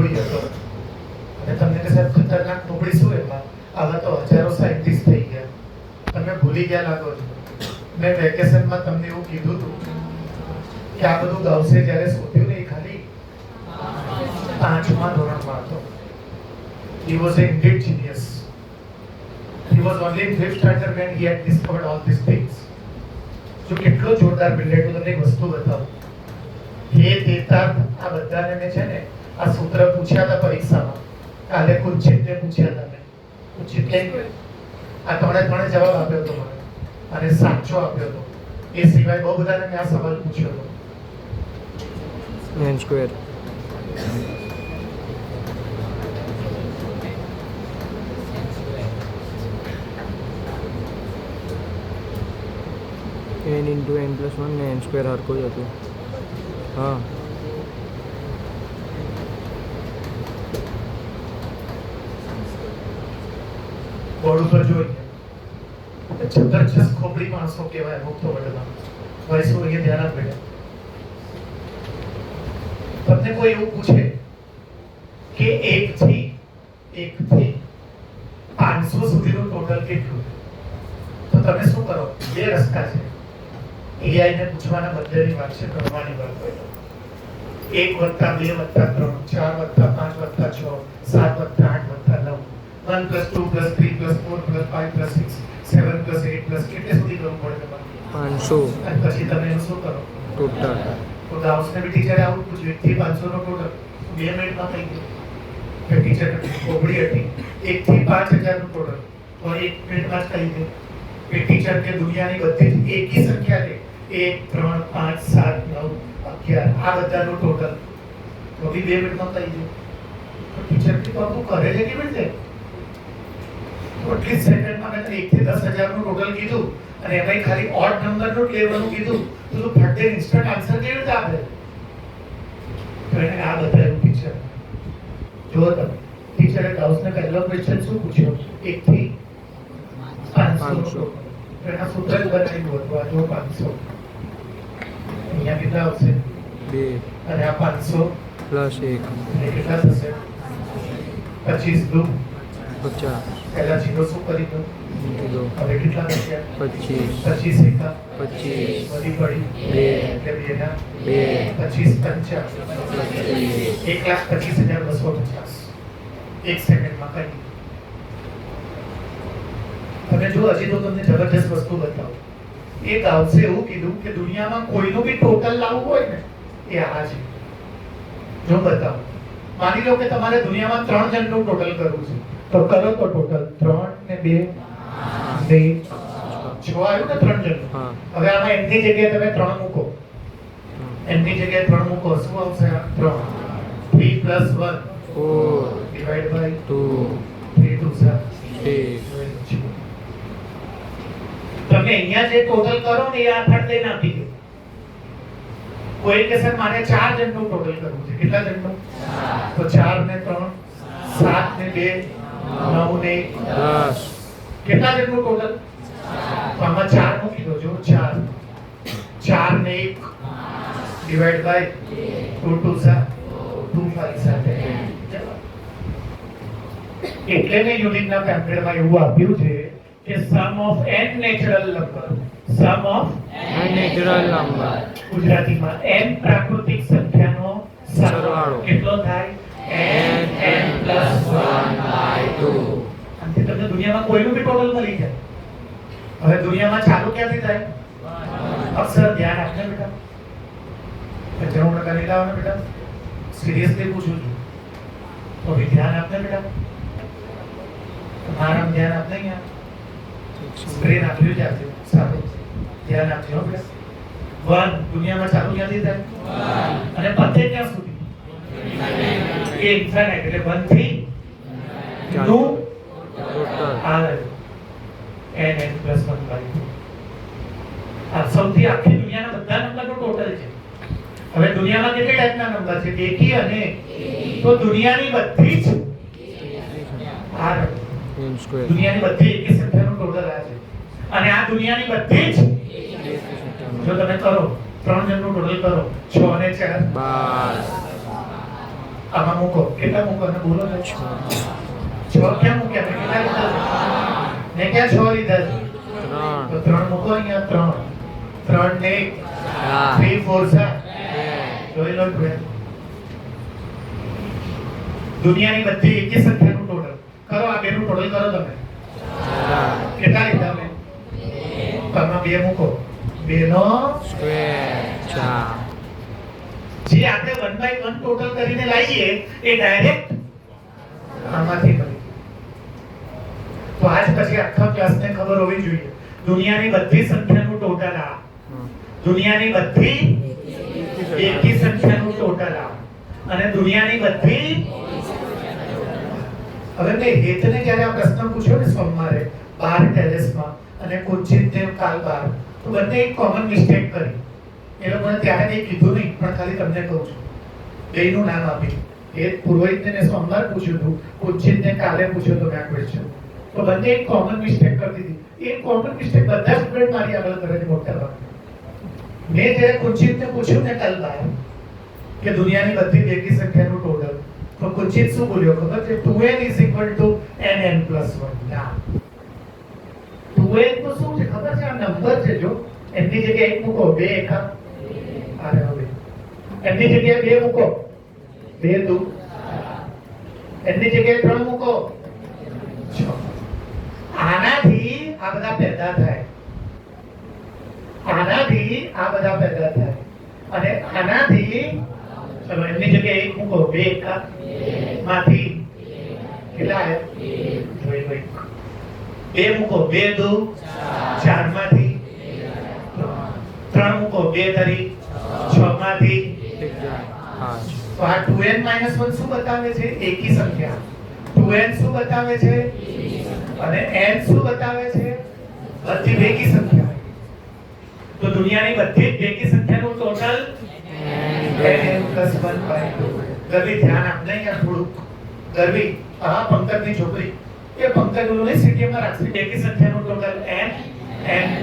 કોઈ હતો અને તમને કે સાહેબ ખતરનાક ટુકડી શું એમાં આવા તો હજારો સાયન્ટિસ્ટ થઈ ગયા, તમે ભૂલી ગયા લાગો છો. મેં વેકેશનમાં તમને એવું કીધું હતું કે આ બધું ગાઉસે જ્યારે શોધ્યું ને એ ખાલી 5મા ધોરણમાં હતો. He was an indeed genius. He was only in 5th standard when he had discovered all these things. જો કેટલો જોરદાર બિલ્ડર તમને એક વસ્તુ બતાવું. એ દેતા આ બધાને મેં છે ને આ સૂત્ર પૂછ્યા હતા પરીક્ષામાં. કાલે કુંચિતને પૂછ્યા હતા મેં. કુંચિત કે આ ત્રણે જવાબ આપ્યો હતો મને અને સાચો આપ્યો હતો. એ સિવાય બહુ બધાને મેં આ સવાલ પૂછ્યો હતો. n square n into n plus 1 ને n square હરખો જ હતું. હા બોર્ડ ઉપર જોઈએ જબરજસ્ત ખોપડી માણસો કહેવાય મુક્ત વર્લ્ડમાં. ભાઈ શું એ ધ્યાન આપે. તમને કોઈ એવું પૂછે કે 1 થી 500 સુધીનું ટોટલ કેટલું, તો તમે શું કરો? બે રસ્તા છે. AI ને પૂછવાના બદલેની વાત છે, કરવાની વાત હોય. 1 + 2 + 3 4 + 5 + 6 7 + 8 + 9 1 + 2 + 3 + 4 + 5 + 6 7 + 8 + કેટલે સુધી કરવું પડે તમારે? 500 અને પછી તમે એનું શું કરો? ટોટલ. તો ગાઉસને બી ટીચરે આવું પૂછ્યું 1 થી 500 નો ટોટલ 2 મિનિટમાં થઈ ગયું. કે ટીચર કોબડી હતી 1 થી 5000 નું ટોટલ તો 1 મિનિટમાં જ થઈ ગયું. કે ટીચર કે દુનિયાની બધી જ એકી સંખ્યા લે 1 3 5 7 9 11 આ બધાનું ટોટલ તો બી 2 મિનિટમાં થઈ ગયું. તો ટીચર કે બાબુ કરે છે કેવી રીતે? તો એટલી સેકન્ડમાં મેં 1 થી 10000 નું ટોટલ કીધું અને એમાં ખાલી ઓડ નંબરનું લેવાનું કીધું તો તું ફટે ઇન્સ્ટન્ટ આન્સર કેવી રીતે આપે? તો એને આ બતાવ્યું ટીચર. જો તમે ટીચરે ગાઉસને પહેલો ક્વેશ્ચન શું પૂછ્યો? 1 થી 500. એના સૂત્ર જ બનાવ્યું હતું. આ જો 500 અહીંયા કેટલા આવશે? 2 અને આ 500 પ્લસ 1 એટલે કેટલા થશે? 25 દુ 50 પહેલા 0 શું કરી દો? મૂકી દો. હવે કેટલા થશે? 25 25 એકા 25 વધી પડી 2 એટલે 2 ના 2 25 પંચા 1,25,250 એક સેકન્ડમાં કરી. તમે જો હજી તો તમને જબરજસ્ત વસ્તુ બતાવું. એ ગાઉસે એવું કીધું કે દુનિયામાં કોઈનું બી ટોટલ લાવવું હોય ને એ આ છે. જો બતાવો માની લો કે તમારે દુનિયામાં 3 જણનું ટોટલ કરવું છે તો કરો તો ટોટલ 3 ને 2 6 આવ્યું ને 3 જણનું. હા. હવે આમાં એમની જગ્યાએ તમે 3 મૂકો. એમની જગ્યાએ 3 મૂકો શું આવશે? 3 3 + 1 4 ડિવાઇડ બાય 2 3 2 7 8 તમે અહીંયા જે ટોટલ કરો ને એ આ ફરતે નાખી દો. કોઈ કે સર મારે 4 જણનું ટોટલ કરવું છે. કેટલા જણનું? તો 4 ને 3 7 ને 2 9 ને 10 કેટલા જણનું ટોટલ? તો આમાં 4 મૂકી દો. જો 4 4 ને 1 ડિવાઇડ બાય 2 2 7 2 5 7 એટલે મેં યુનિટના પેમ્પલેટમાં એવું આપ્યું છે કે sum of n natural number natural number ગુજરાતીમાં n પ્રાકૃતિક સંખ્યાનો સરવાળો કેટલો થાય? n + 1/2. અને તમને દુનિયામાં કોઈનું બી ટોટલ મળી જાય. હવે દુનિયામાં ચાલુ ક્યાંથી થાય? અક્ષર ધ્યાન આપને બેટા. 95% નહીં લાવવાના બેટા. સિરિયસલી પૂછું છું. તો ભી ધ્યાન આપને બેટા. તમારા ધ્યાન આપને અહીંયા. સ્ક્રીન આપ્યું છે આજે. સારું ધ્યાન આપજો બેટા. 1 દુનિયામાં ચાલુ ક્યાંથી થાય? અને પતે ક્યાં સુધી? એ ઇન્ફાઇનાઇટ એટલે 1 થી નું ટોટલ આ n + 1/2. આ સૌથી આખી દુનિયાના બધા નંબરનો ટોટલ છે. હવે દુનિયામાં કેટલા ટાઈપના નંબર છે? એકી અને તો દુનિયાની બધી જ આ n square દુનિયાની બધી એકી સંખ્યાનું ટોટલ આ છે. અને આ દુનિયાની બધી જ જો તમે કરો 3 જણનું ટોટલ કરો 6 અને 4 12 આમાં મૂકો. કેટલા મૂકો અને બોલો ને? 6 ક્યાં મૂક્યા? મેં કેટલા લીધા છે? મેં ક્યાં 6 લીધા છે? 3 તો 3 મૂકો અહીંયા. 3 ને 4 3 4 7 જોઈ લો friend. દુનિયાની બધી એકી સંખ્યાનું ટોટલ કરો. આ બેનું ટોટલ કરો તમે. કેટલા લીધા મેં? તમે 2 મૂકો. 2 નો સ્ક્વેર 4 જે આપણે 1/1 ટોટલ કરીને લાવીએ એ ડાયરેક્ટ આમાંથી બને. તો આજ પછી આખા ક્લાસને ખબર હોવી જોઈએ દુનિયાની બધી સંખ્યાનું ટોટલ આ. દુનિયાની બધી એકી સંખ્યાનું ટોટલ આ. અને દુનિયાની બધી હવે મેં હેતને જ્યારે આ પ્રશ્ન પૂછ્યો ને સોમવારે બાર ટેરેસમાં અને કુંજિતને કાલ બાર, તો બંને એક કોમન મિસ્ટેક કરી. એ લોકોને ત્યારે કંઈ કીધું નહીં, પણ ખાલી તમને કહું છું. બેયનું નામ આપ્યું. એ પુરોહિતને મેં સોમવાર પૂછ્યું હતું, કુંજિતને કાલે પૂછ્યો હતો આ ક્વેશ્ચન. તો બંને એક કોમન મિસ્ટેક કરી દીધી. એ કોમન મિસ્ટેક બધા સ્ટુડન્ટ મારી આગળ કરે છે મોટા ભાગે. મેં જ્યારે કુંજિતને પૂછ્યું ને કાલ બાર કે દુનિયાની બધી બેકી સંખ્યાનું ટોટલ, તો કુંજિત શું બોલ્યો ખબર છે? 2n = nn + 1. ના, 2n તો શું છે ખબર છે? આ નંબર છે. જો એની જગ્યાએ 1 મૂકો, 2 એકા અરે હવે એની જગ્યાએ 2 મૂકો, 2 દુ એની જગ્યાએ 3 મૂકો, 6. આનાથી આ બધા પેદા થાય. આનાથી આ બધા પેદા થાય. અને આનાથી ચલો એની જગ્યાએ 1 મૂકો, 2 એકા માંથી કેટલા આવ્યા? જોઈ લો. 2 મૂકો, 2 દુ 4 માંથી 3 મૂકો, 2 તરી 6 માંથી 5 તો આ 2n - 1 શું બતાવે છે? એકી સંખ્યા. 2n શું બતાવે છે? અને n શું બતાવે છે? બધી બેકી સંખ્યા. તો દુનિયાની બધી જ બેકી સંખ્યાનું ટોટલ n + 1/2. ગરવી ધ્યાન આપને યાર થોડું. ગરવી આ પંકજની છોકરી એ પંકજ યુનિવર્સિટીમાં રાખશે બેકી સંખ્યાનું ટોટલ n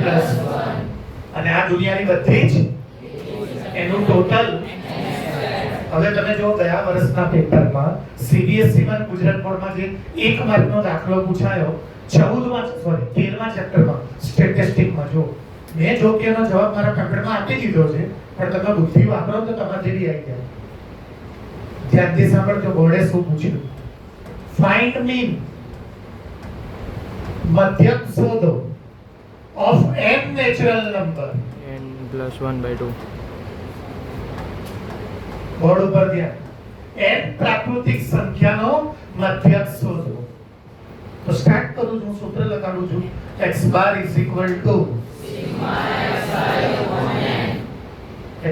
+ 1. અને આ દુનિયાની બધી જ એનું ટોટલ. હવે તમે જો ગયા વર્ષના પેપરમાં સીબીએસઈ માં ગુજરાત બોર્ડમાં જે 1 માર્કનો દાખલો પૂછાયો 13મા ચેપ્ટરમાં સ્ટેટિસ્ટિક્સમાં, જો મેં જોગ્યનો જવાબ મારા પેપરમાં આપી દીધો છે, પણ તમે બુદ્ધિ વાપરો તો તમારે જેવી આવી જાય. ધ્યાનથી સાંભળજો. બોર્ડે શું પૂછ્યું? ફાઇન્ડ મીન, મધ્યક શોધો of n natural number. n + 1/2 board ઉપર ધ્યાન. n પ્રાકૃતિક સંખ્યાનો મધ્યક શોધો. તો સ્ટાર્ટ કરું છું, સૂત્ર લગાડું છું. x બાર = સિગ્મા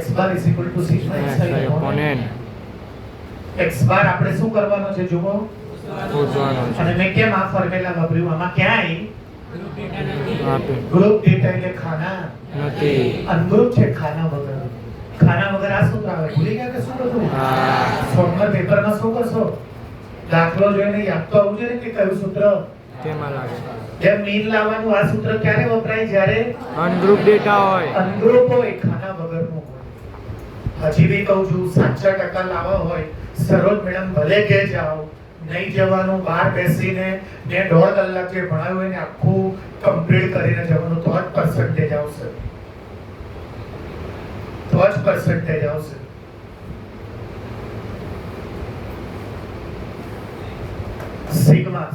x બાર = સિગ્મા x બાર આપણે શું કરવાનો છે જુઓ? અને મેં કેમ આ ફોર્મ્યુલા વાપર્યું? આમાં ક્યાંય ગ્રુપ ડેટા એટલે ખાના નથી. અનગ્રુપ છે ખાના વગર. ખાના વગર આ સૂત્ર આવે. ભૂલી ગયા કે શું કરવું? સોમવાર પેપરમાં શું કરશો? દાખલો જોઈને યાદ તો આવવું જોઈએ કે કયું સૂત્ર તેમાં લાગે. જેમ મીન લાવવાનું આ સૂત્ર ક્યારે વપરાય? જ્યારે અનગ્રુપ ડેટા હોય. અનગ્રુપ હોય, ખાના વગરનું હોય. હજી બી કહું છું, 7% લાવવા હોય સરોજ મેડમ ભલે કે જાઓ, નહીં જવાનું. બહાર બેસીને મેં 1.5 કલાક જે ભણાવ્યું એને આખું કમ્પ્લીટ કરીને જવાનું, તો જ પર્સન્ટેજ આવશે. તો જ પર્સન્ટેજ આવશે.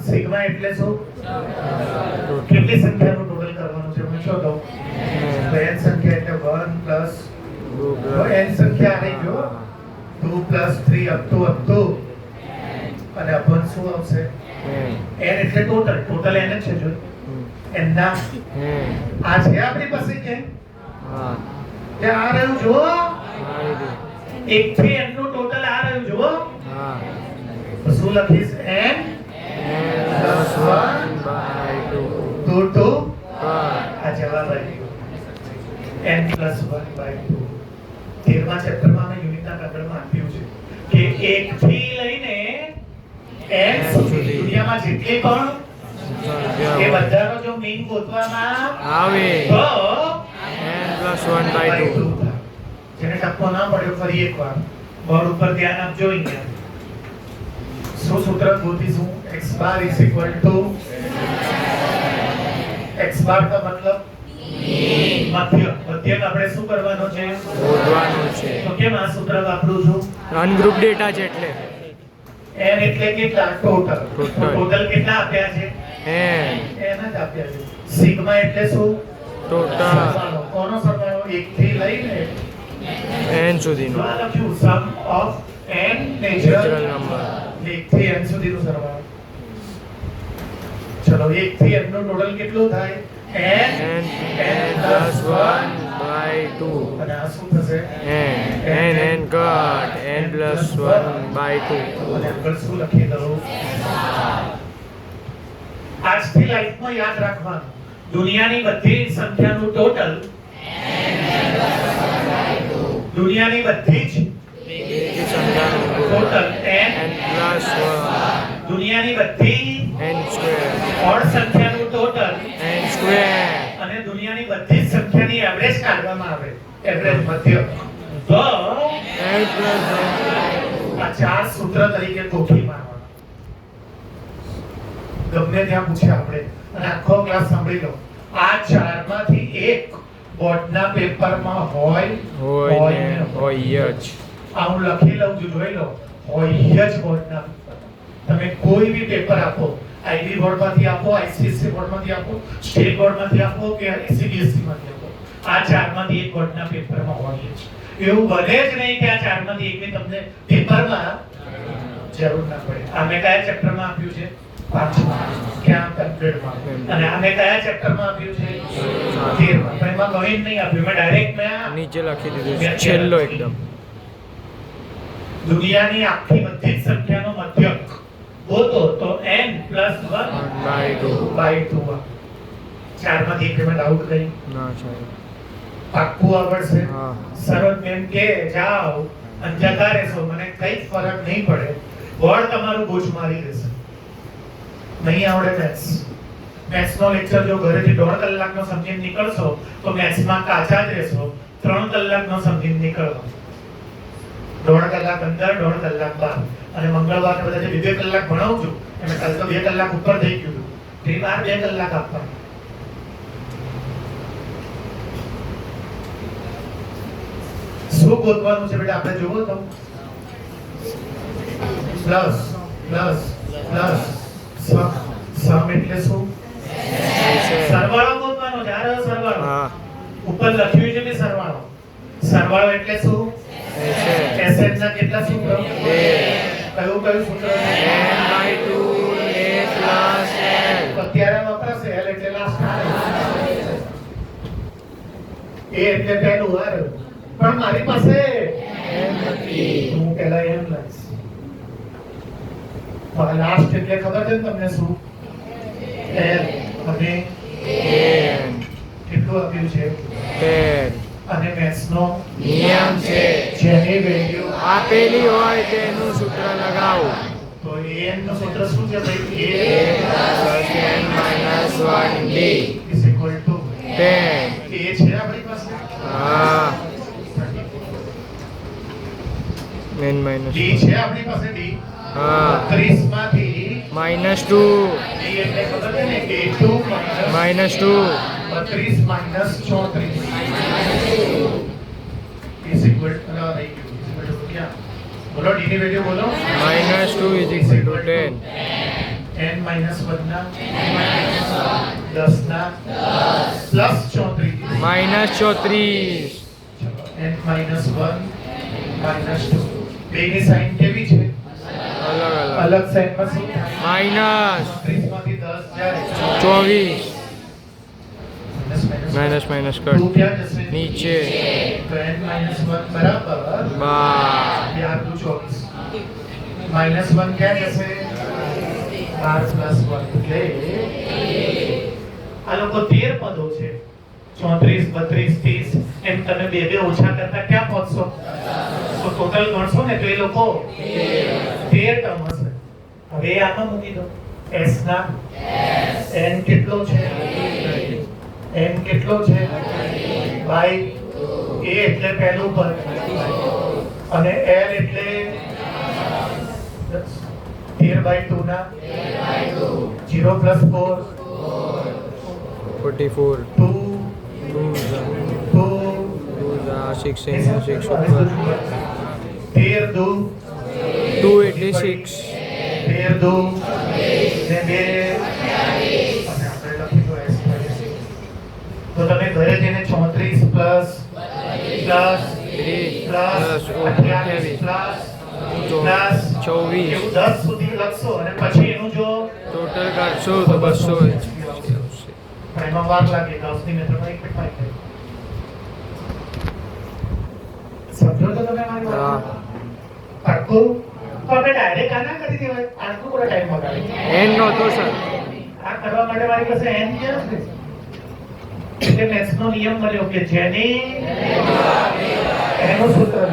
સિગ્મા એટલે શું? કેટલી સંખ્યાનું ટોટલ કરવાનું છે? મને શું કહું? તો n સંખ્યા એટલે 1 પ્લસ n સંખ્યા આવી ગયો 2 + 3 up to અને અપન શું આવશે? n એટલે ટોટલ. ટોટલ n જ છે. જો n ના આ છે આપણી પાસે કે તે આ રહ્યું જો 1 થી n નું ટોટલ આ રહ્યું જો. તો શું લખીશ? n + 1/2 2 આ જવાબ આવી ગયો. n + 1/2. 13મા ચેપ્ટરમાં મેં યુનિટના કાગળમાં આપ્યું છે કે 1 થી લઈને n સુધી દુનિયામાં જેટલી પણ એ બધાનો જો મીન ગોતવામાં આવે તો n + 1/2. જેને ટપકો ના પડ્યો ફરી એકવાર બોર્ડ ઉપર ધ્યાન આપજો. અહીંયા સૂત્ર ગોતીશું x bar is equal two x બાર નો મતલબ મધ્ય. મધ્યક આપણે શું કરવાનો છે? શોધવાનું છે. તો કેમ આ સૂત્ર વાપરું છું? અનગ્રુપ ડેટા છે એટલે n એટલે કેટલા? ટોટલ. ટોટલ કેટલા આપ્યા છે? n n જ આપ્યા છે. સિગ્મા એટલે શું? ટોટલ સરવાળો. કોનો સરવાળો? 1 થી લઈને n સુધીનો આ લખ્યું sum of n natural natural number. 1 થી n સુધીનો સરવાળો. ચલો 1 થી n નો ટોટલ કેટલું થાય? n plus 1 by 2 અને આ શું થશે? n cut n plus 1 by 2 અને આગળ શું લખી દઉં? આજથી લાઈફમાં યાદ રાખવાનું, દુનિયાની બધી સંખ્યાનું ટોટલ, દુનિયાની બધી જ બેકી સંખ્યાનું ટોટલ n, n plus 1 દુનિયાની બધી n square ઓડ સંખ્યાનું ટોટલ n square અને દુનિયાની બધી જ સંખ્યાની એવરેજ કાઢવામાં આવે. એવરેજ મધ્ય. તો n plus આ ચાર સૂત્ર તરીકે ગોઠવી મારવાના. ગમે ત્યાં પૂછે આપણે અને આખો ક્લાસ સાંભળી લો. આ ચારમાંથી એક બોર્ડના પેપરમાં હોય હોય ને હોય જ. આ હું લખી લઉં છું, જોઈ લો. હોય જ બોર્ડના પેપર. તમે કોઈ બી પેપર આપો, આઈબી બોર્ડમાંથી આપો, આઈસીએસસી બોર્ડમાંથી આપો, સ્ટેટ બોર્ડમાંથી આપો કે સીબીએસસી માંથી આપો, આ ચારમાંથી એક બોર્ડના પેપરમાં હોય જ. એવું બને જ નહીં કે આ ચારમાંથી એકની તમને પેપરમાં જરૂર ના પડે. આ મેં કયા ચેપ્ટરમાં આપ્યું છે? 5માં. ક્યાં? કમ્પ્લીટમાં. અને આ મેં કયા ચેપ્ટરમાં આપ્યું છે? 13માં. પણ એમાં ગણિત નહીં આપ્યું, મેં ડાયરેક્ટ મેં નીચે લખી દીધું છે, છેલ્લો એકદમ. દુનિયાની આખી બધી જ સંખ્યાનો મધ્યક ગોતો તો n plus 1 by 2 by 2. ચારમાંથી એક એમાં ડાઉટ નહીં. ના સાહેબ. પાક્કું આવડશે. હા સરળ મેમ કે જાઓ અને જતા રહેશો, મને કઈ ફરક નહીં પડે. બોર્ડ તમારું બોજ મારી દેશે. નહીં આવડે મેથ્સ, મેથ્સનો લેક્ચર જો ઘરેથી 1.5 કલાકનો સમજીને નીકળશો તો મેથ્સમાં કાચા જ રહેશો. 3 કલાકનો સમજીને નીકળો. 1.5 કલાક અંદર, 1.5 કલાક બહાર. અને મંગળવારે બધા જે 2 કલાક ભણાવું છું એમાં કાલ તો 2 કલાક ઉપર થઈ ગયું. તે બાર 2 કલાક આપવા. શું ગોતવાનું છે બેટા? આપણે જોવો તો પ્લસ પ્લસ પ્લસ સમ એટલે શું? સરવાળો ગોતવાનો છે. આ રહ્યો સરવાળો. હા ઉપર લખ્યું છે કે સરવાળો. સરવાળો એટલે શું? એસએન ના કેટલા સૂત્રો? કયું કયું સૂત્ર? n by 2 a plus l. અત્યારે વપરાશે. એલ એટલે લાસ્ટ. એ એટલે પહેલું. હાર પણ મારી પાસે હું પહેલા એમ લઈશ. લાસ્ટ એટલે ખબર છે ને તમને શું? એલ. અને n કેટલું આપ્યું છે? 10 અને મેથ્સ નો નિયમ છે, જેની વેલ્યુ આપેલી હોય તેનું સૂત્ર લગાવો. તો n નું સૂત્ર શું છે ભાઈ? a plus n minus 1d is equal to 10. a છે આપણી પાસે. હા n minus d છે આપણી પાસે. d હા 30 માંથી -2 d એટલે ખબર છે ને? a2 -2 32 minus 34 is equal to क्या? बोलो d ની વેલ્યુ બોલો. -2 is equal to 10. n minus 1 ના 10 ના પ્લસ 34. -34 ચલો n minus 1 minus 2 બેની સાઈન કેવી છે? અલગ અલગ અલગ સાઈનમાં શું થાય? માઇનસ 30 માંથી 10 જાય 24 માઇનસ માઇનસ ટુ કટ ક્યાં જશે? નીચે તો n minus 1 બરાબર 12 24 minus 1 ક્યાં જશે? 12 plus 1 એટલે આ લોકો 13 પદો છે. 34 32 30 એમ તમે બે બે ઓછા કરતા ક્યાં પહોંચશો? તો ટોટલ ગણશો ને તો એ લોકો 13 ટર્મ હશે. હવે આમાં મૂકી દો. s ના n કેટલો છે? n કેટલો છે? બાય a એટલે પહેલું પદ અને l એટલે 13/2 ના 0 + 4 44 2 2 2 6 and 6 ઉપર 13 2 286 13 2 ને 2 અને આપણે લખી દો S તો તમે ઘરે જઈને 34 પ્લસ 3 પ્લસ 28 પ્લસ 24 એવું 10 સુધી લખશો અને પછી એનું જો ટોટલ કરશો તો 200 એમાં વાર લાગે 10 ની મેથડમાં એક મિનિટમાં આવી જાય સમજો તો તમે મારી વાત હા. પાક્કું તો આપણે ડાયરેક્ટ આના કરી દેવાય આટલું પૂરો ટાઈમ બગાડે એન નહોતો સર આ કરવા માટે મારી પાસે n છે એટલે મેથ્સનો નિયમ મળ્યો કે જેની એનું સૂત્ર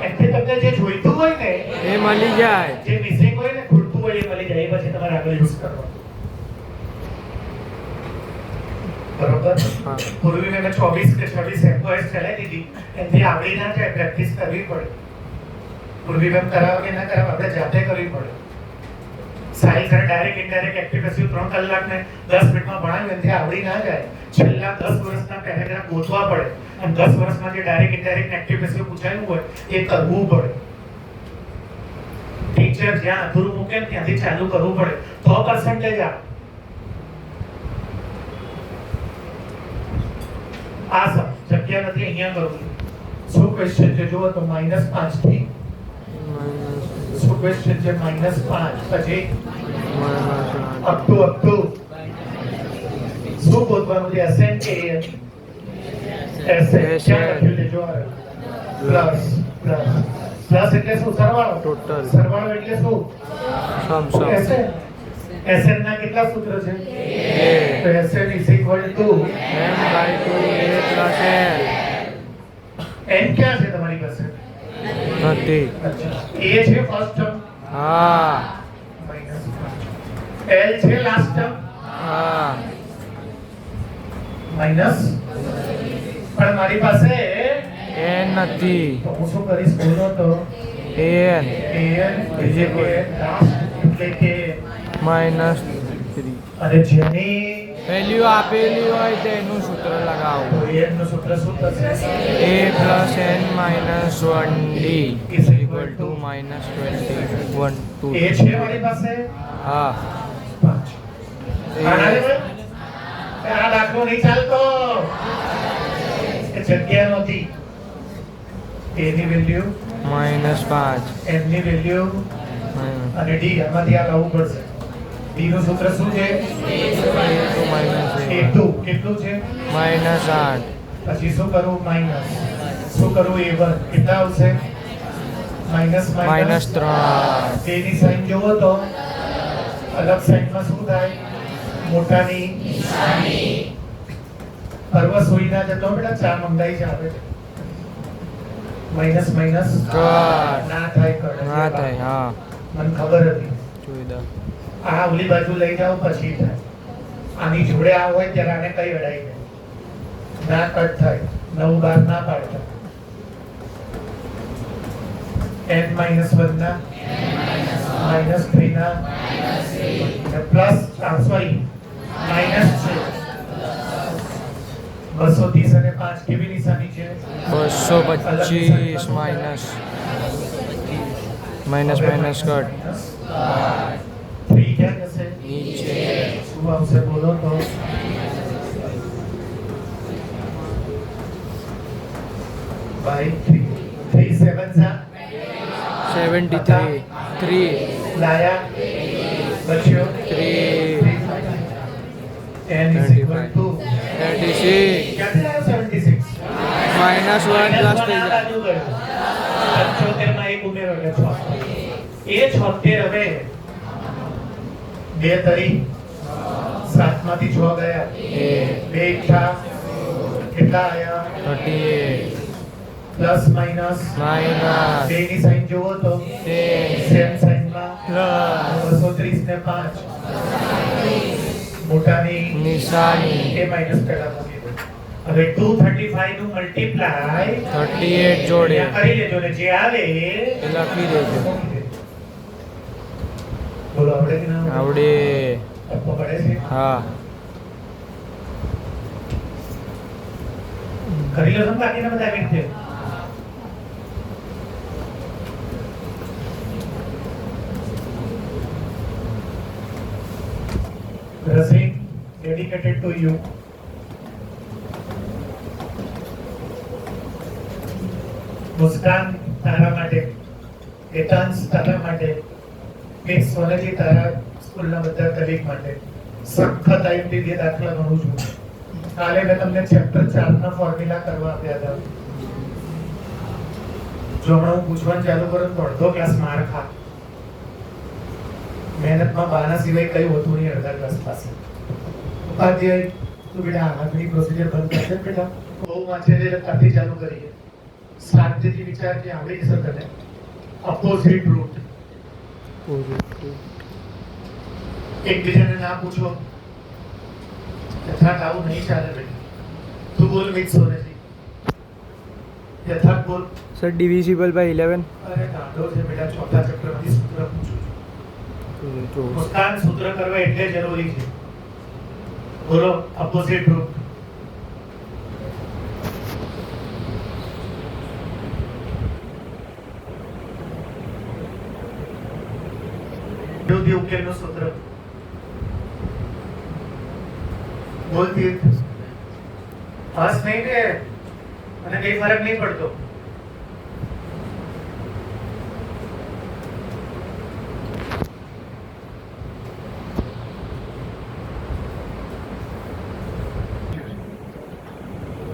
એથી તમને જે જોઈતું હોય ને એ મળી જાય જે મિસિંગ હોય ને ખૂટતું હોય એ મળી જાય એ પછી તમારે આગળ યુઝ કરવાનું બરોબર હા. પૂર્વી મેં 24 કે 26 એમઓએસ ચલાવી દીધી એથી આવડી ના જાય પ્રેક્ટિસ કરવી પડે પૂર્વી મેં કરાવ કે ના કરાવ આપણે જાતે કરવી પડે સાયન્સ અને ડાયરેક્ટ ઇનડાયરેક્ટ એક્ટિવિટી 3 કલાક ને 10 મિનિટમાં ભણાવ્યું એથી આવડી ના જાય છેલ્લા 10 વર્ષના પેરેગ્રાફ ગોતવા પડે અને 10 વર્ષમાં જે ડાયરેક્ટ ઇનડાયરેક્ટ એક્ટિવિટી પૂછાયું હોય એ કરવું પડે ટીચર જ્યાં અધૂરું મૂકે ને ત્યાંથી ચાલુ કરવું પડે તો પર્સન્ટેજ આવે આ જગ્યા નથી અહીંયા કરું છું શું ક્વેશ્ચન છે જુઓ તો -5 થી શું ક્વેશ્ચન છે -5 પછી અપ ટુ શું બોલવાનું છે એસએન કે એસએન ક્યાં લખ્યું છે જો પ્લસ એટલે શું સરવાળો Total. સરવાળો એટલે શું સમ એસએન એસએન ના કેટલા સૂત્ર છે તો એસએન = m/2 a + n ક્યાં છે તમારી પાસે l નથી અચ્છા a છે ફર્સ્ટ ટર્મ હા l છે લાસ્ટ ટર્મ હા માઈનસ પણ મારી પાસે n નથી તો હું શું કરીશ બોલો તો an an એટલે કે -3 અને જેની વેલ્યુ આપેલી હોય તેનું સૂત્ર તો લગાવો n નું સૂત્ર શું થશે a + n - 1d = -21 a છે મારી પાસે હા 5 આના લેવલ આ દાખલો નહીં ચાલતો એ જગ્યા નહોતી a ની વેલ્યુ -5 n ની વેલ્યુ અને d આમાંથી આ લાવવું પડશે d નું સૂત્ર શું છે a2 કેટલું છે -8 પછી શું કરવું માઈનસ શું કરવું a1 કેટલા આવશે માઈનસ -3 તેની સાઈન જોવો તો અલગ સાઈનમાં શું થાય મોટાની નિશાની પર્વ સુઈના જતો બેટા ચા મંગાઈ જ આવે છે માઈનસ કર. ના થાય કર ના થાય હા મને ખબર હતી જોઈ દો આ ઓલી બાજુ લઈ જાઓ પછી થાય આની જોડે આ હોય ત્યારે આને કઈ અડાઈ જાય ના કટ થાય 9 12 ના પાડતા n - 1 ના -3 ના પ્લસ સોરી માઈનસ છે 230 અને 5 કેવી નિશાની છે 225 માઇનસ કટ 3 ક્યાં જશે નીચે શું આવશે બોલો તો by 3 3 7 सा 73 3 लाया बच्चों 3 n is equal to 36 ક્યાંથી લાવ્યો 76 -1 પ્લસ થઈ જાય 75 માં એક ઉમેરો એટલે 76 એ 76 હવે બે તરી 7 માંથી 6 ગયા બે એકઠા કેટલા આયા 38 પ્લસ માઈનસ માઇનસ બે ની સાઈન જોવો તો 10 સેમ સાઈન માં પ્લસ 230 ને 5 મોટાની નિશાની એ માઈનસ પહેલા મૂકી દો હવે 235 નું મલ્ટીપ્લાય 38 જોડે કરી લેજો ને જે આવે એ લખી દેજો બોલો આવડે કે ના આવડે. ટપ્પો પડે છે હા. કરી લો છો ને બાકીના બધા આવી રીતે Racing dedicated to you. મુસ્કાન તારા માટે, એકાંશ તારા માટે, મિસ સોનેજી તારા સ્કૂલના બધા કલીગ માટે સખત આઈએમપી બે દાખલા ગણું છું. કાલે મેં તમને ચેપ્ટર 4 ના ફોર્મ્યુલા કરવા આપ્યા હતા. જો હમણાં હું પૂછવાનું ચાલુ કરું તો અડધો ક્લાસ માર ખા. મહેનતમાં બાના સિવાય કઈ હોતું નહીં અડધા ક્લાસ પાસે. ઉપાધ્યાય તું બેટા આગળની પ્રોસિજર બંધ કરશે બેટા. બહુ વાંચે છે એટલે ત્યાંથી ચાલુ કરીએ. શાંતિથી વિચાર કે આવડી જશે તને. અપોઝિટ રૂટ એકબીજાને ના પૂછો. યથાર્થ આવું નહીં ચાલે બેટા. તું બોલ મિક્સ હોને છે. યથાર્થ બોલ. Sir divisible by 11. અરે ગાંડો છે બેટા. ચોથા ચેપ્ટરમાંથી સૂત્ર પૂછું છું. મુસ્કાન સૂત્ર કરવા એટલે જરૂરી છે. બોલો અપોઝિટ રૂટ. વિરોધી ઉકેલનું સૂત્ર બોલતી હસ નહીં ને અને કઈ ફરક નહીં પડતો.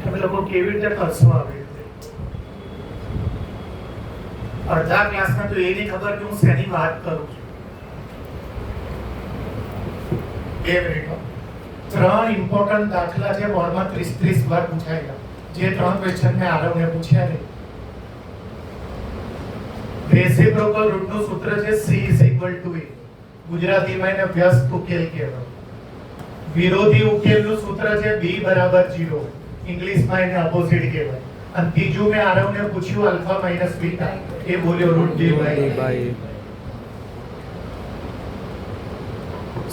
તમે લોકો કેવી રીતે કરશો આવી રીતે? અડધા ક્લાસમાં તો એ નહીં ખબર કે હું શેની વાત કરું છું. 2 મિનિટમાં 3 ઇમ્પોર્ટન્ટ દાખલા છે બોર્ડમાં 30 વાર પૂછાયેલા. જે 3 ક્વેશ્ચન મેં આરવને પૂછ્યા ને. રેસિપ્રોકલ રૂટનું સૂત્ર છે C = A. ગુજરાતીમાં એને વ્યસ્ત ઉકેલ કહેવાય. વિરોધી ઉકેલનું સૂત્ર છે B = 0. ઇંગ્લિશમાં એને અપોઝિટ કહેવાય. અને ત્રીજું મેં આરવને પૂછ્યું આલ્ફા માઈનસ બીટા. એ બોલ્યો રૂટ D by A.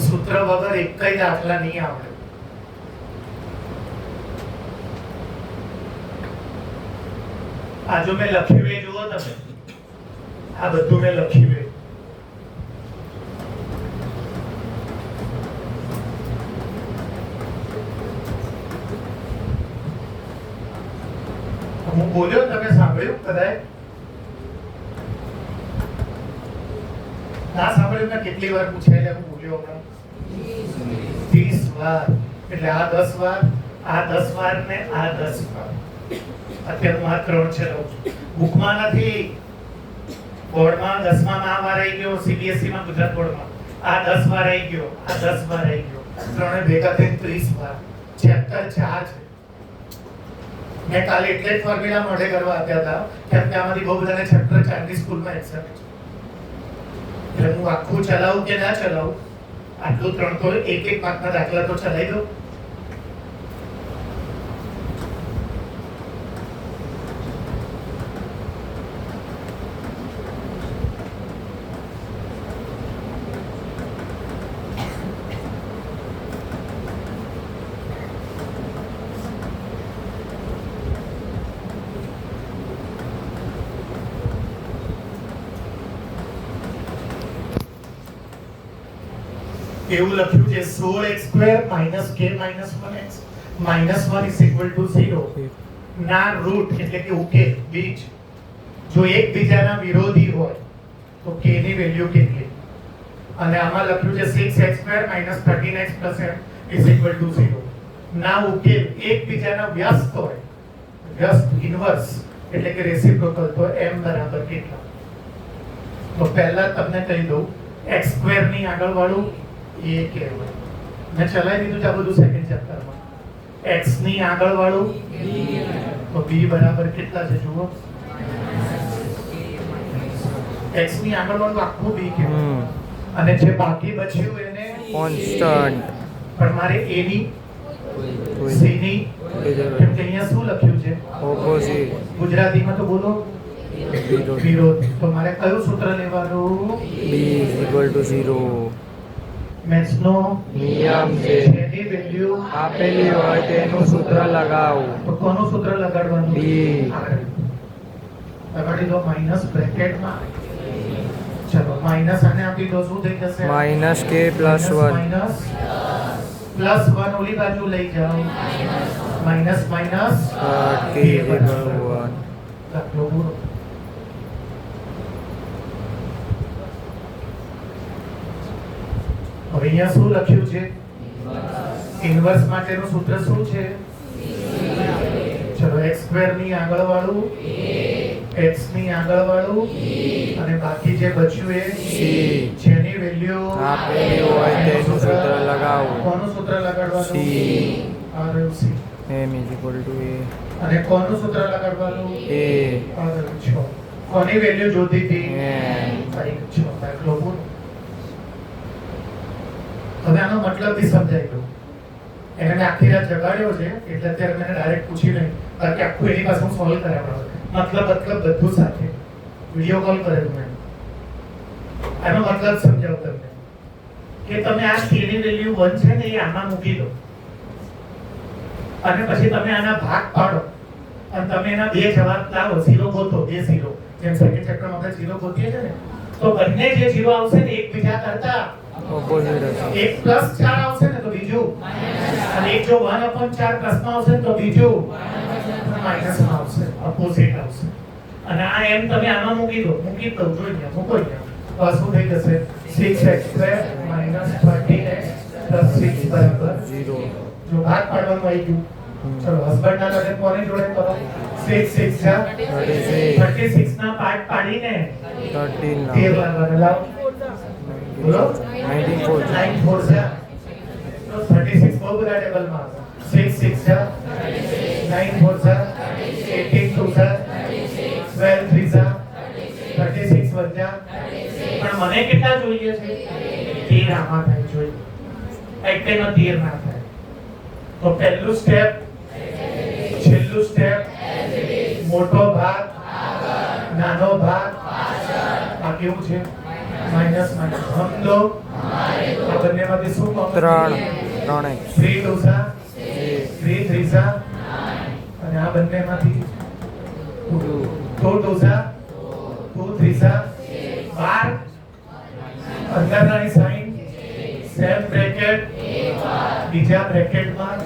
સૂત્ર વગર એક કઈ દાખલા નહીં આવડે. આ જો મેં લખ્યું એ જુઓ તમે. આ બધું મેં લખ્યું એ. હું બોલ્યો તમે સાંભળ્યું કદાચ ના સાંભળ્યું મેં કેટલી વાર પૂછાયેલા હું બોલ્યો હમણાં 30 વાર. એટલે આ 10 વાર, આ 10 વાર ને આ 10 વાર. અત્યારે હું આ 3 છે લઉં છું. બુકમાં નથી. બોર્ડમાં 10માં આ વાર આવી ગયો. CBSE માં ગુજરાત બોર્ડમાં આ 10 વાર આવી ગયો. આ 10 વાર આવી ગયો. ત્રણે ભેગા થઈને 30 વાર. ચેપ્ટર 4 છે. મેં કાલે એટલે જ ફોર્મ્યુલા મોઢે કરવા આપ્યા હતા કેમ કે આમાંથી બહુ બધાને ચેપ્ટર 4 ની સ્કૂલમાં એક્ઝામ છે. એટલે હું આખું ચલાવું કે ના ચલાવું, આટલું 3 તો એક માર્કના દાખલા તો ચલાવી દો. એવું લખ્યું છે 16x² - k - 1x -1 = 0 ના રૂટ એટલે કે ઉકેલ બીજ જો એકબીજાના વિરોધી હોય તો k ની વેલ્યુ કેટલી? અને આમાં લખ્યું છે 6x² - 13x + m = 0 ના ઉકેલ એકબીજાના વ્યસ્ત હોય. વ્યસ્ત ઇન્વર્સ એટલે કે રેસિપ્રોકલ તો m બરાબર કેટલા? તો પહેલા તમને કહી દઉં x² ની આગળ વાળું એ કહેવાય. મેં ચલાવી દીધું છે આ બધું સેકન્ડ ચેપ્ટરમાં. x ની આગળ વાળું તો b બરાબર કેટલા છે જુઓ. x ની આગળ વાળું આખું b કહેવાય. અને જે બાકી બચ્યું એને કોન્સ્ટન્ટ. પણ મારે a ની c ની કેમ કે અહીંયા શું લખ્યું છે ઓપોઝિટ. ગુજરાતીમાં તો બોલો વિરોધી. તો મારે કયું સૂત્ર લેવાનું? b is equal to 0. મેથ્સનો નિયમ છે જેની વેલ્યુ આપેલી હોય તેનું સૂત્ર લગાવો. તો કોનું સૂત્ર લગાડવાનું? B. લગાડી દો માઇનસ બ્રેકેટમાં. ચલો માઇનસ આને આપી દો, શું થઈ જશે? Minus k plus 1. Minus plus 1 ઓલી બાજુ લઈ જાઓ. Minus minus k is equal to 1. લખો પૂરો. હવે અહીંયા શું લખ્યું છે? ઇન્વર્સ માટેનું સૂત્ર શું છે? ચલો x સ્ક્વેર ની આગળ વાળું x ની આગળ વાળું અને બાકી જે બચ્યું એ c જેની વેલ્યુ આપેલી હોય તેનું સૂત્ર લગાવો. કોનું સૂત્ર લગાડવાનું? C. આ રહ્યું C. m is equal to a. અને કોનું સૂત્ર લગાડવાનું? a આ રહ્યું 6. કોની વેલ્યુ જોતી હતી? n. કઈ 6 દાખલો પૂરો. હવે આનો મતલબ બી સમજાઈ ગયો. એને મેં આખી રાત જગાડ્યો છે એટલે અત્યારે મને ડાયરેક્ટ પૂછી નહીં, બાકી આખું એની પાસે હું સોલ્વ કરાવડાવું. મતલબ બધું સાથે વિડીયો કોલ કરેલું મેં. આનો મતલબ સમજાવું તમને કે તમે આ k ની વેલ્યુ 1 છે ને એ આમાં મૂકી દો અને પછી તમે આના ભાગ પાડો અને તમે એના બે જવાબ લાવો, 0 ગોતો, બે 0. જેમ સેકન્ડ ચેપ્ટરમાં આપણે 0 ગોતીએ છે ને, તો બંને જે 0 આવશે ને એકબીજા કરતા ઓપોઝિટ હશે. એક પ્લસ 4 આવશે ને તો બીજું, અને એક જો 1/4 પ્લસમાં આવશે ને તો બીજું માઈનસમાં આવશે, ઓપોઝિટ આવશે. અને આ એમ તમે આમાં મૂકી દો, મૂકી દો, જોઈ લો, મૂકો અહીંયા. તો આ શું થઈ જશે? 6x² - 30x + 6 બરાબર 0. જો ભાગ પાડવાનું આવી ગયું. ચલો હસબન્ડના લગન કોની જોડે કરો? 6 6 જા 36 ના પાર્ટ પાડીને 13 13 બરાબર લાવો. બોલો 19 4. 9 4 જા તો 36 બહુ બધા ટેબલમાં 6 6 જા 9 4 જા 18 2 જા 12 3 જા 36 1 જા. પણ મને કેટલા જોઈએ છે? 13 આમાં થાય જોઈએ. એટલે નો 13 ના થાય. તો પહેલું સ્ટેપ, છેલ્લું સ્ટેપ, મોટો ભાગ, નાનો ભાગ, આ કેવું છે? Minus minus. હમ લો આ બંનેમાંથી શું કોમન? 3x 3 2 3 3 અને આ બંનેમાંથી 2 2 2 3 12 અંદરની સાઈન સેમ બ્રેકેટ બીજા બ્રેકેટમાં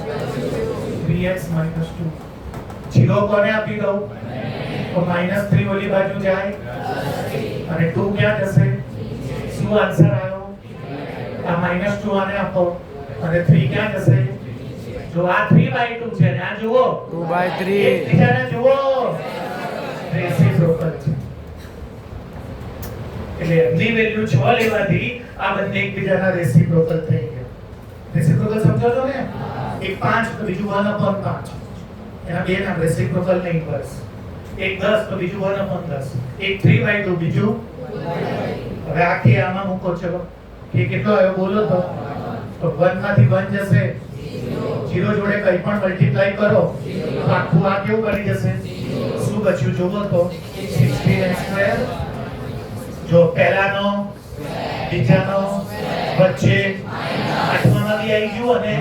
3x - 2. 0 કોને આપી દઉં? તો -3 ઓલી બાજુ જાય અને 2 ક્યાં જશે? શું આન્સર આવ્યો? આ -2 આને આપો અને 3 ક્યાં જશે? જો આ 3/2 છે ને આ જુઓ 2/3. એકબીજાને જુઓ, રેસિપ્રોકલ છે. એટલે એમની વેલ્યુ 6 લેવાથી આ બંને એકબીજાના રેસિપ્રોકલ થઈ ગયા. રેસિપ્રોકલ સમજો છો ને? એક 5 તો બીજું 1/5. એના બે નામ રેસિપ્રોકલ ને ઇન્વર્સ. એક 10 તો બીજું 1/10. એક 3/2 બીજું. હવે આખી આમાં મૂકો ચલો કે કેટલો આવ્યો બોલો તો 1 માંથી 1 જશે 0 જોડે કંઈ પણ મલ્ટીપ્લાય કરો તો આખું આ કેવું બની જશે? શું બચ્યું જોવો તો 16x². જો પહેલાનો બીજાનો વચ્ચે આઠમામાં બી આવી ગયું અને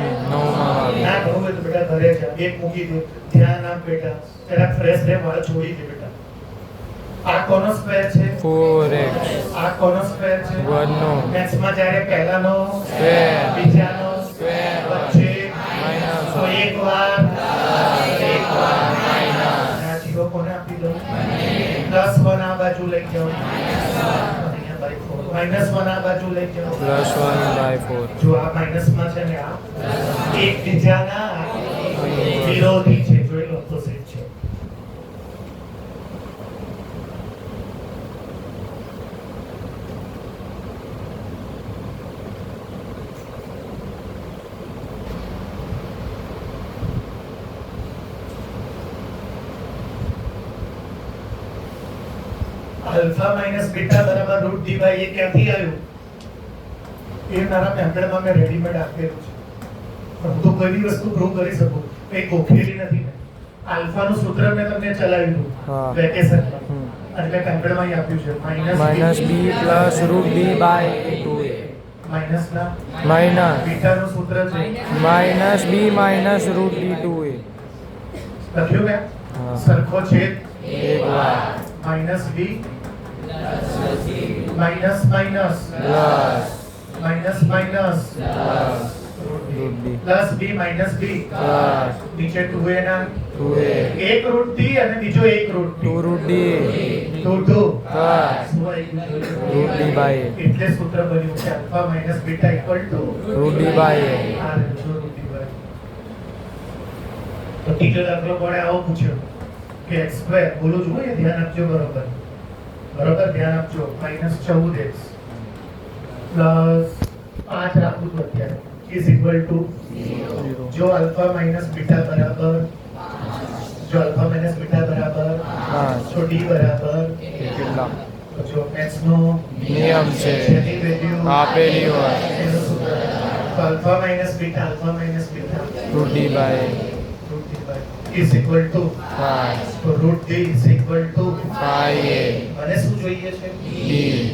ના કહું તો બેટા ઘરે જા, એક મૂકી દો, ધ્યાન આપ બેટા, જરા ફ્રેશ રહે, વાળ છોડી દે બેટા. આ કોનો સ્ક્વેર છે? 4x આ કોનો સ્ક્વેર છે? 1 નો મેથ્સમાં જ્યારે પહેલાનો સ્ક્વેર બીજાનો સ્ક્વેર વચ્ચે માઈનસ તો એકવાર માઈનસ આ 0 કોને આપી દો? +1 આ બાજુ લઈ જાઓ -1 આ બાજુ લઈ જાઓ +1/4. જો આ માઈનસમાં છે ને આ એકબીજાના વિરોધી છે, જોઈ લો ઓપોઝિટ છે. અલ્ફા માઈનસ બીટા બરાબર √d એ ક્યાંથી આવ્યું? એ મારા પેમ્પલેટમાં મેં રેડીમેડ આપેલું છે. પણ હું તો કોઈ બી વસ્તુ પ્રૂવ કરી શકું, કંઈ ગોખેલી નથી. આલ્ફાનું સૂત્ર મેં તમને ચલાવ્યું હા. વેકેશનમાં. અને મેં પેમ્પલેટમાં અહીં આપ્યું છે minus b plus root b by 2a માઇનસના માઇનસ બીટાનું સૂત્ર છે minus b minus root b 2a લખ્યું મેં હા. સરખો છેદ એક વાર minus b minus minus plus minus minus root b plus b minus b plus નીચે 2a ના 2a એક રૂટ ડી અને બીજો એક root 2 root D 2 plus root D by એટલે સૂત્ર બન્યું છે alpha minus beta equal to root D by તો ત્રીજો દાખલો પડે આવો પૂછ્યો કે x સ્ક્વેર બોલું છું એ ધ્યાન આપજો બરોબર ધ્યાન આપજો -14x પ્લસ 5 રાખું છું અત્યારે ઇઝ ઇક્વલ ટુ જો આલ્ફા માઇનસ બીટા બરાબર તો d બરાબર કેટલા તો જો x નો નિયમ છે જેની વેલ્યુ આપેલી હોય એનું સૂત્ર તો alpha minus beta root D by is equal to 5 તો root d is equal to 5a મને શું જોઈએ છે d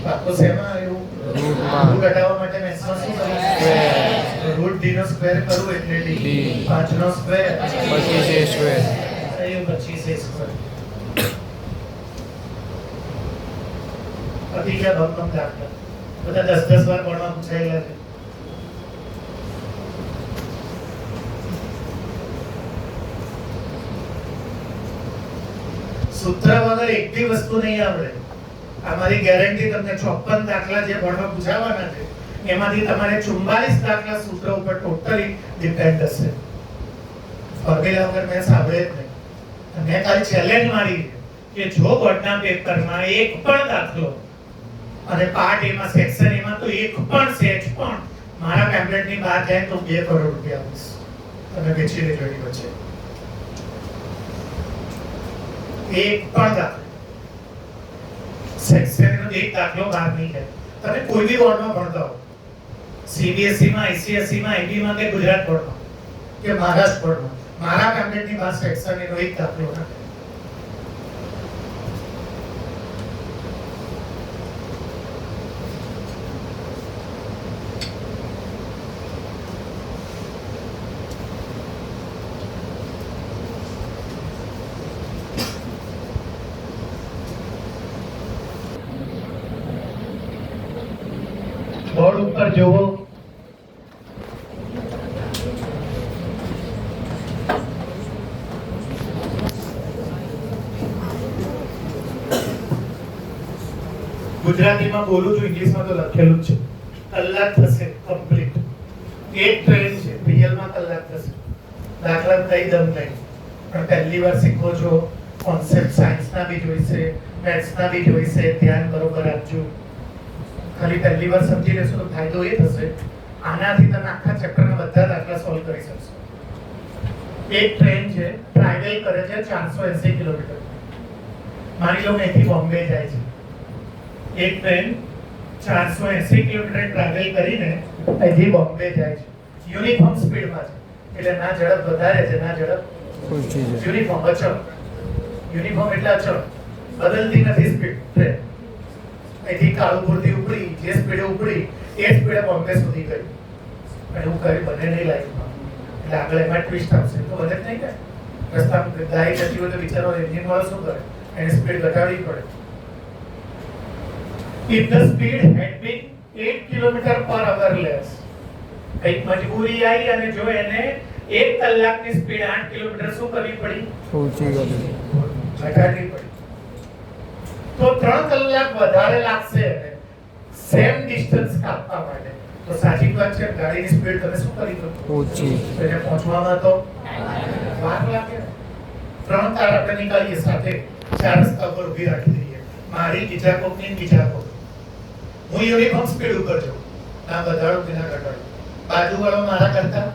પાકો શેમાં આવ્યું રૂટમાં રૂટ ઘટાડવા માટે મેથ્સમાં શું કરીએ સ્ક્વેર રૂટ d નો સ્ક્વેર કરું એટલે d D. 5 નો સ્ક્વેર 25a સ્ક્વેર થયું 25a સ્ક્વેર અતિ કે ભંગમ દાખલા બધા 10 વાર બોર્ડમાં પૂછાયેલા છે સૂત્ર વગર એક બી વસ્તુ નહીં આવડે આ મારી ગેરંટી તમને 54 દાખલા જે ભણવા પૂછાવાના છે એમાંથી તમારે 44 દાખલા સૂત્ર ઉપર ટોટલી ડિપેન્ડ હશે ફોર્મ્યુલા વગર મેં સાંભળે જ નહીં મેં ખાલી ચેલેન્જ મારી કે જો બોર્ડના પેપરમાં એક પણ દાખલો અને પાર્ટ એમાં સેક્શન એમાં તો એક પણ સેજ પણ મારા પેમ્પલેટની બહાર જાય તો 2 કરોડ રૂપિયા આપીશ તમે વેચી લેજો એની વચ્ચે એક પણ દાખલો સેક્શનનો એક દાખલો બહાર નહીં જાય તમે કોઈ બી બોર્ડમાં ભણતા હો સીબીએસઈ માં આઈસીએસઈ માં આઈબી માં કે ગુજરાત બોર્ડમાં કે મહારાષ્ટ્ર બોર્ડમાં મારા પેમ્પલેટની બહાર સેક્શનનો એક દાખલો ના બોર્ડ ઉપર જોવો ગુજરાતીમાં બોલું છું ઇંગ્લિશમાં તો લખેલું જ છે કલાક થશે કમ્પ્લીટ એક ટ્રેન છે રિયલમાં કલાક થશે દાખલા કઈ દમ નહીં પણ પહેલી વાર શીખો છો કોન્સેપ્ટ સાયન્સના બી જોઈશે મેથ્સના બી જોઈશે ધ્યાન બરોબર આપજો ખાલી પહેલી વાર સમજી લેશો તો ફાયદો એ થશે આનાથી તમે આખા ચેપ્ટરના બધા દાખલા સોલ્વ કરી શકશો એક ટ્રેન છે ટ્રાવેલ કરે છે 480 કિલોમીટર માની લો અહીંથી બોમ્બે જાય છે એક ટ્રેન 480 કિલોમીટર ટ્રાવેલ કરીને અહીંથી બોમ્બે જાય છે યુનિફોર્મ સ્પીડમાં છે એટલે ના ઝડપ વધારે છે ના ઝડપ ઓછી છે યુનિફોર્મ અચળ યુનિફોર્મ એટલે અચળ બદલતી નથી સ્પીડ ટ્રેન અહીંથી કાળુપુરથી ઉપડી જે સ્પીડે ઉપડી એ સ્પીડે બોમ્બે સુધી ગઈ અને એવું કરી બને નહીં લાઈફમાં એટલે આગળ એમાં ટ્વિસ્ટ આવશે તો બને જ નહીં ને રસ્તામાં ગાડી જતી હોય તો વિચારો એન્જિન વાળો શું કરે એની સ્પીડ ઘટાડવી પડે if the speed had been 8 kilometre પર અવર લેસ કઈક મજબૂરી આવી અને જો એને 1 કલાકની સ્પીડ 8 કિલોમીટર શું કરવી પડી ઓછી કરી ઘટાડવી પડી તો 3 કલાક વધારે લાગશે સેમ ડિસ્ટન્સ કાપવા માટે તો સાચી વાત છે ગાડીની સ્પીડ તમે શું કરી દો ઓછી એને પહોંચવામાં તો વાર લાગે 3 કાર આપણે નીકળીએ સાથે 4 રસ્તા પર ઊભી રાખી દઈએ મારી બીજા કોકની બીજા કોક હું યુનિફોર્મ સ્પીડ ઉપર છું ના વધારો કે ના ઘટાડો બાજુવાળો મારા કરતા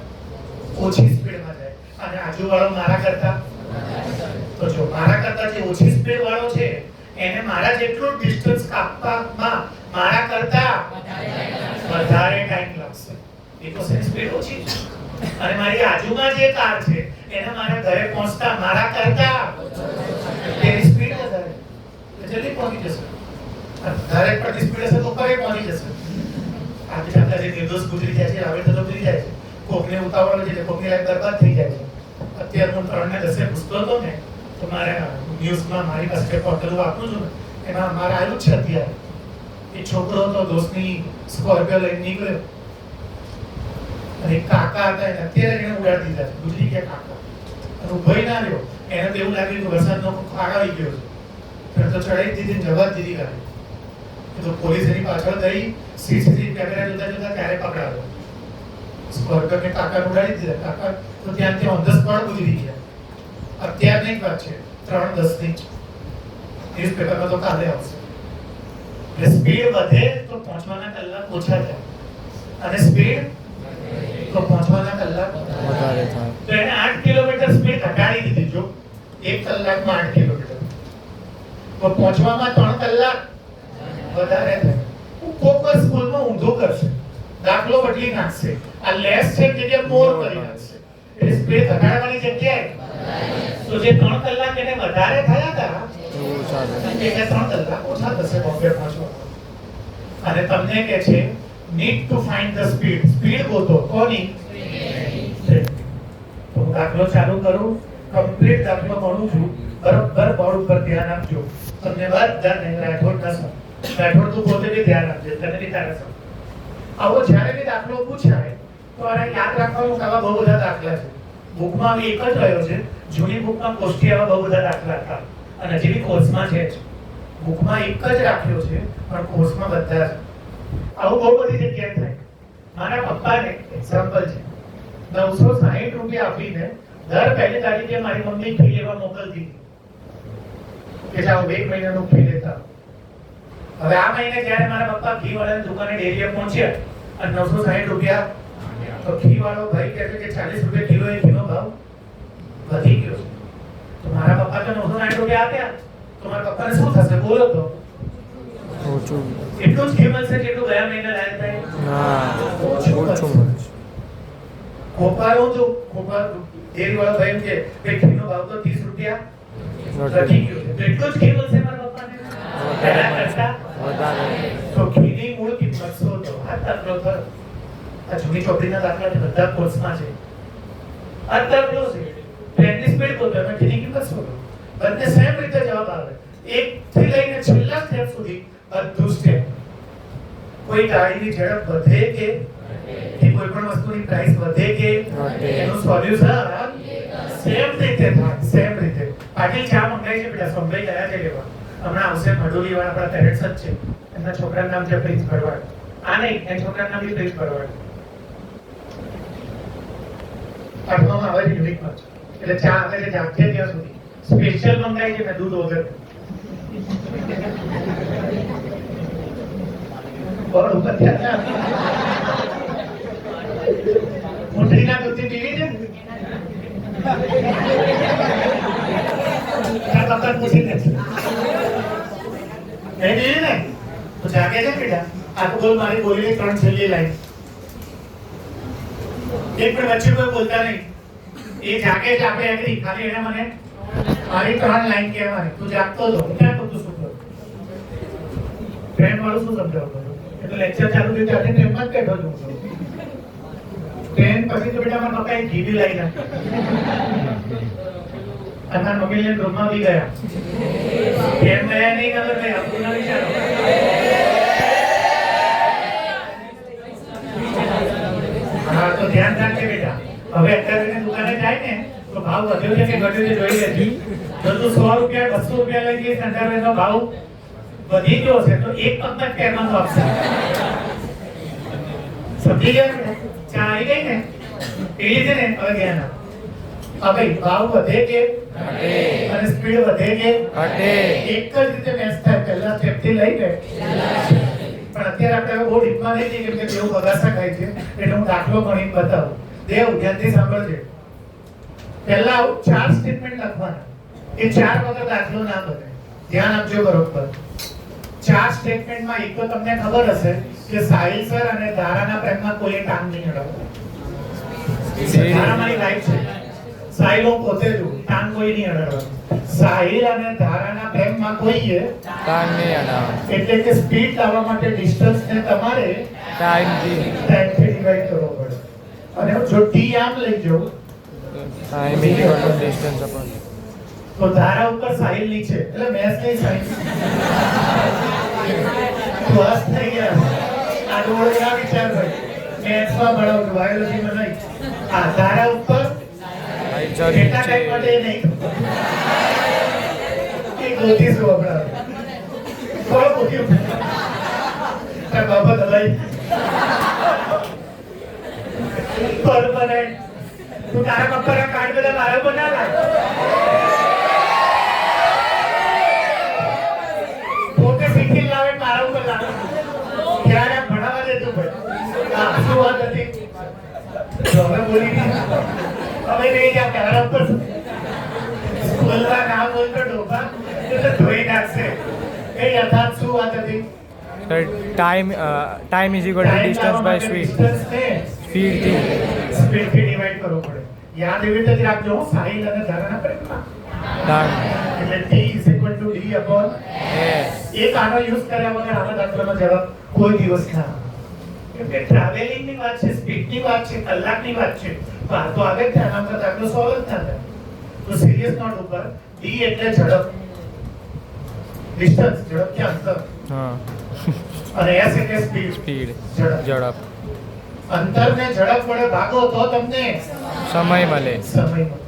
ઓછી સ્પીડમાં જાય અને આજુવાળો મારા કરતા તો જો મારા કરતા જે ઓછી સ્પીડ વાળો છે એને મારા જેટલું ડિસ્ટન્સ કાપવામાં મારા કરતા વધારે ટાઈમ લાગશે બીકોઝ એની સ્પીડ ઓછી છે અને મારી આજુમાં જે કાર છે એને મારા ઘરે પહોંચતા મારા કરતા તેની સ્પીડ વધારે જલ્દી પહોંચી જશે. ડાયરેક્ટ પર સ્પીડ હશે તો ઉપર પહોંચી જશે. આજે ચાલતા જે નિર્દોષ ગુજરી જાય છે, આવે તો ગુજરી જાય છે. કોકને ઉતાવળ છે, કોકની લાઈફ બરબાદ થઈ જાય છે. અત્યારે હું 3 ને 10 પૂછતો હતો ને, તો મારે ન્યૂઝમાં મારી પાસે પોર્ટલ વાપરું છું ને, એમાં મારે આવ્યું છે અત્યારે એ છોકરો તો દોસ્તની સ્કોર્પિયો લઈને નીકળ્યો અને કાકા હતા એને અત્યારે એને ઉડાડી દીધા છે, ગુજરી ગયા કાકા. અને ઉભોય ના રહ્યો, એને તો એવું લાગ્યું કે વરસાદનો ખાડ આવી ગયો છે, તો ચડાઈ દીધી ને જવા જ દીધી ગાડી. તો પોલીસ એની પાછળ ગઈ, સીસીટીવી કેમેરા જોતા જોતા ત્યારે પકડાયો. સ્કોર્પિયો કે કાકા ઉડાડી દીધા, કાકા તો ત્યાં ઓન ધ સ્પોટ ગુજરી ગયા. અત્યારની જ વાત છે, 3:10 ની ન્યૂઝપેપરમાં તો કાલે આવશે. એટલે સ્પીડ વધે તો પહોંચવાના કલાક ઓછા થાય, અને સ્પીડ તો પહોંચવાના કલાક વધારે થાય. તો એને 8 કિલોમીટર સ્પીડ ઘટાડી દીધી. જો 1 કલાકમાં 8 કિલોમીટર, તો પહોંચવામાં 3 કલાક વધારે થાય. કોક સ્કૂલમાં ઊંધો કરશે, દાખલો બદલી નાખશે, આ લેસ છે કે જે મોર કરી નાખશે. એટલે સ્પીડ ઘટાડવાની જગ્યાએ તો જે 3 કલાક એને વધારે થયા હતા એટલે 3 કલાક ઓછા થશે બોમ્બે પહોંચવામાં. અને તમને કે છે need to find the speed, speed ગોતો. કોની? તો હું દાખલો ચાલુ કરું, કમ્પ્લીટ દાખલો ભણું છું, બરાબર બોર્ડ ઉપર ધ્યાન આપજો. તમને બધાને રાઠોડ ના સમ રાઠોડ તું પોતે બી ધ્યાન આપજે, તને બી તારા સમ આવો જ્યારે બી દાખલો પૂછાય તો આને યાદ રાખવાનું કે આવા બહુ બધા દાખલા છે. બુકમાં એક જ રહ્યો છે, જૂની બુકમાં કોષ્ટી આવા બહુ બધા દાખલા હતા અને હજી બી કોર્સમાં છે જ. બુકમાં એક જ રાખ્યો છે પણ કોર્સમાં બધા છે. આવું બહુ બધી જગ્યાએ થાય. મારા પપ્પાને એક્ઝામ્પલ છે, 960 રૂપિયા આપીને દર પહેલી તારીખે મારી મમ્મી ઘી લેવા મોકલતી કે જાઓ 1 મહિનાનું ઘી લેતા. હવે આ મહિને જ્યારે મારા પપ્પા ઘી વાળાની દુકાને ડેરીએ પહોંચ્યા અને 960 રૂપિયા, તો ઘી વાળો ભાઈ કહે છે કે 40 રૂપિયા કિલો એ ઘીનો ભાવ વધી ગયો છે. તો મારા પપ્પા તો 960 રૂપિયા આપ્યા, તો મારા પપ્પાને શું થશે બોલો તો? ઓછું. એટલું જ ઘી મળશે જેટલું ગયા મહિને લાયા થાય? ના, ઓછું મળશે. ખોપારો તો ખોપાર ડેરી વાળો ભાઈ કે ભાઈ ઘીનો ભાવ તો 30 રૂપિયા વધી ગયો છે, તો એટલું જ ઘી મળશે મારા પપ્પાને પહેલા કરતા વધારે. તો ઘીની મૂળ કિંમત શોધો. આ દાખલો થયો. આ જૂની ચોપડીના દાખલા છે, બધા કોર્સમાં છે. આ દાખલો છે, ટ્રેનની સ્પીડ ગોતો અને ઘીની કિંમત શોધો. બંને સેમ રીતે જવાબ આવે. 1 થી લઈને છેલ્લા સ્ટેપ સુધી બધું સ્ટેપ. કોઈ ગાડીની ઝડપ વધે કે કોઈ પણ વસ્તુની પ્રાઇસ વધે કે એનું સોલ્યુશન સેમ રીતે થાય, સેમ રીતે. પાટીલ ચા મંગાઈ છે બેટા, સંભાઈ ગયા છે લેવા. હમણાં આવશે મડોલી વાળા આપણા પેરેન્ટ્સ જ છે, એમના છોકરાનું નામ છે પ્રિન્સ ભરવાડ. આ નહીં, એના છોકરાનું નામ બી પ્રિન્સ ભરવાડ. 8માં આવે છે યુનિકમાં, એટલે ચા આવે છે જાગશે ત્યાં સુધી. સ્પેશિયલ મંગાઈ છે મેં દૂધ વગર. બોર્ડ ઉપર ત્યાં મુઠ્ઠીના દૂધની પીવી છે. તારા પપ્પાને પૂછીને નહીં પીવી ને તો જાગે છે બેટા. આખું બોલ મારી બોલીની 3 છેલ્લી લાઈન. એક પણ વચ્ચે કોઈ બોલતા નહીં. એ જાગે છે, આપણે એગ્રી. ખાલી એને મને મારી 3 લાઈન કહેવાની. તું જાગતો હતો, ક્યાં તું શું કરો? ટ્રેન વાળું શું સમજાવતો? એટલે લેક્ચર ચાલુ થયું ત્યારે ટ્રેનમાં જ બેઠો છું. ટ્રેન પછી તો બેટા મારા પપ્પાએ ઘી બી લાવી નાખ્યું. અને મારા મમ્મીને રૂમમાં બી ગયા. કેમ ગયા નહીં ખબર નહીં, આપું ના વિચારો. હા તો ધ્યાન રાખજે બેટા. હવે અત્યારે દુકાને જાય ને તો ભાવ વધ્યો છે કે ઘટ્યો છે જોઈ લેજે. જો તું 100 રૂપિયા 200 રૂપિયા લઈ જઈશ અને એનો ભાવ વધી ગયો છે તો એક પગમાં પહેરવાનું આપશે. સમજી ગયા? ચા આવી ગઈ ને પીલી છે ને, હવે ધ્યાન આપ. હવે ભાવ વધે કે અને સ્પીડ વધે કે ઘટે? એક જ રીતે મેચ થાય, પહેલા સ્ટેપ થી લઈને. પણ અત્યારે આપણે બહુ ડીપમાં નહીં જઈએ કેમ કે બેઉ બગાસા ખાય છે, એટલે હું દાખલો ગણીને બતાવું. દેવ ધ્યાનથી સાંભળજે. પહેલા 4 સ્ટેટમેન્ટ લખવાના. એ 4 વગર દાખલો ના બને. ધ્યાન આપજો બરોબર. 4 સ્ટેટમેન્ટમાં એક તો તમને ખબર હશે કે સાહિલ સર અને ધારાના પ્રેમમાં કોઈ ટાંગ નહીં અડાવતો. ધારા મારી વાઈફ છે, સાહિલ હું પોતે છું, ટાંગ કોઈ નહીં અડાવતો. સાહિલ અને ધારાના પ્રેમમાં કોઈએ ટાઈમ નહીં અડાવવાનો. એટલે કે સ્પીડ લાવવા માટે ડિસ્ટન્સ ને તમારે ટાઈમથી ટાઈમથી ડિવાઈડ કરવો પડે. અને જો ટી આમ લઈ જાઉં time equal to distance upon તો ધારા ઉપર સાહિલ નીચે એટલે મેચ નહીં સાહિલ બસ થઈ ગયા. આ રોડ ના વિચાર ભાઈ મેથ્સમાં ભણાવું બાયોલોજીમાં નહીં. આ ધારા ઉપર આઈચર ડેટા ટાઈપ માટે એ નહીં એ ગોતીશું આપણે થોડો ગોત્યું બાબા દવાઈ પરમાનન્ટ તું તારા પપ્પાના કાર્ડ બધા મારા પર ના લાગ પોતે શીખી લાવે મારા ઉપર લાગે ત્યારે ભણાવવા દેતું ભાઈ આ શું વાત હતી જો હવે બોલી દીધી હવે નહીં જ્યાં તારા ઉપર સ્કૂલમાં ના બોલતો ડોબા તો ધોઈ નાખશે એ યથાર્થ શું વાત હતી time is equal to distance by speed. સ્પીડથી સ્પીડથી ડિવાઈડ કરવો પડે. યાદ એવી રીતે જ રાખજો સાહિલ અને ધારાના પ્રેમમાં ટાઈમ એટલે t is equal to d upon એક આનો યુઝ કર્યા વગર આના દાખલામાં જવાબ કોઈ દિવસ ના આવે. કેમ કે ટ્રાવેલિંગ ની વાત છે, સ્પીડ ની વાત છે, કલાકની વાત છે. તો આ તો આવે જ ધ્યાન આપતા દાખલો સોલ્વ જ ના થાય. તો સિરિયસ નોટ ઉપર d એટલે ઝડપ, ડિસ્ટન્સ ઝડપ કે અંતર, હા અને s એટલે સ્પીડ સ્પીડ ઝડપ. ઝડપ અંતરને ઝડપ વડે ભાગો તો તમને સમય મળે. समय में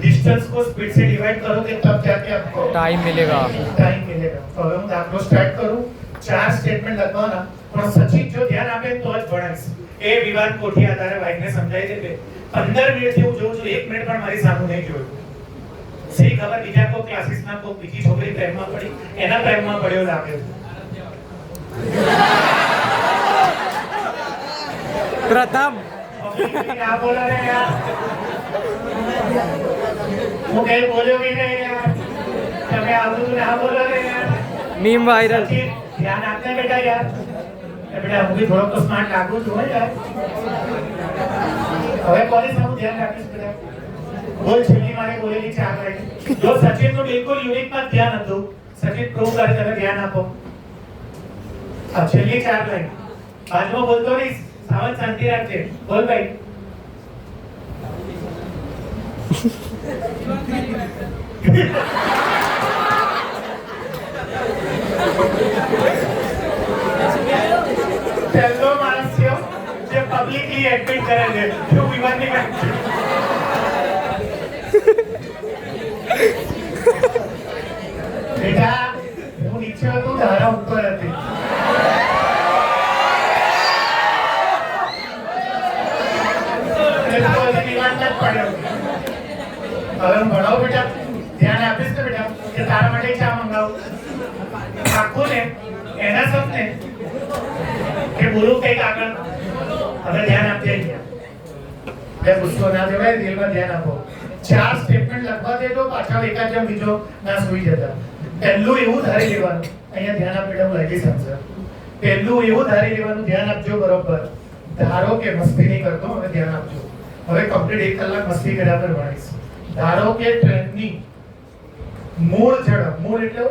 डिस्टेंस को स्पीड से डिवाइड करोगे तब जाके आपको टाइम मिलेगा. टाइम मिलेगा. तो હવે હું દાખલો સ્ટાર્ટ કરું. 4 સ્ટેટમેન્ટ લખવાના પણ સચિન જો ધ્યાન આપે તો જ ભણાવીશ. એ વિવાદ કોઠી આધારે ભાઈને સમજાય છે કે 15 મિનિટથી હું જોઉં છું 1 મિનિટ પણ મારી સામે નહીં જોયું. સી ખબર બીજા કોઈ ક્લાસીસમાં કોઈ બીજી છોકરી પ્રેમમાં પડી એના પ્રેમમાં પડ્યો લાગે છે. પ્રથમ क्या बोला रे यार वो कहीं बोलो भी नहीं यार તમે આવું તો ના બોલો રે યાર મીમ વાયરલ. ધ્યાન આપને બેટા યાર એ બેટા હું भी થોડો તો સ્માર્ટ લાગુ છું હો યાર હવે કોની સામે ધ્યાન રાખીશ બેટા બોલ છેલ્લી મારે બોલેલી છે આગળ જો સચિન નું બિલકુલ યુનિક માં ધ્યાન હતું સચિન પ્રૂવ કરે તમે ધ્યાન આપો આ છેલ્લી 4 લાઈન બાજુમાં બોલતો નહીં સાવન શાંતિ રાખજે બોલ ભાઈ પહેલો માણસ છે જે પબ્લિકલી એડમિટ કરે છે જો વિવાદ ની વાત છે બેટા હું નીચે હતો ધારા ઉપર હતી હવે હું ભણાવું બેટા ધ્યાન આપીશ ને બેટા કે તારા માટે ચા મંગાવું આખું ને એના સપને કે બોલું કઈક આગળ હવે ધ્યાન આપજે બે ગુસ્સો ના દેવાય દિલમાં ધ્યાન આપો 4 સ્ટેટમેન્ટ લખવા દેજો પાછા એકાદ જેમ બીજો ના સુઈ જતા પહેલું એવું ધારી લેવાનું અહીંયા ધ્યાન આપ બેટા હું લાગી સમજે પહેલું એવું ધારી લેવાનું ધ્યાન આપજો બરોબર ધારો કે મસ્તી નહીં કરતો હવે ધ્યાન આપજો હવે કમ્પ્લીટ 1 કલાક મસ્તી કર્યા પર ભણીશ ધારો કે ટ્રેનની મૂળ ઝડપ મૂળ એટલે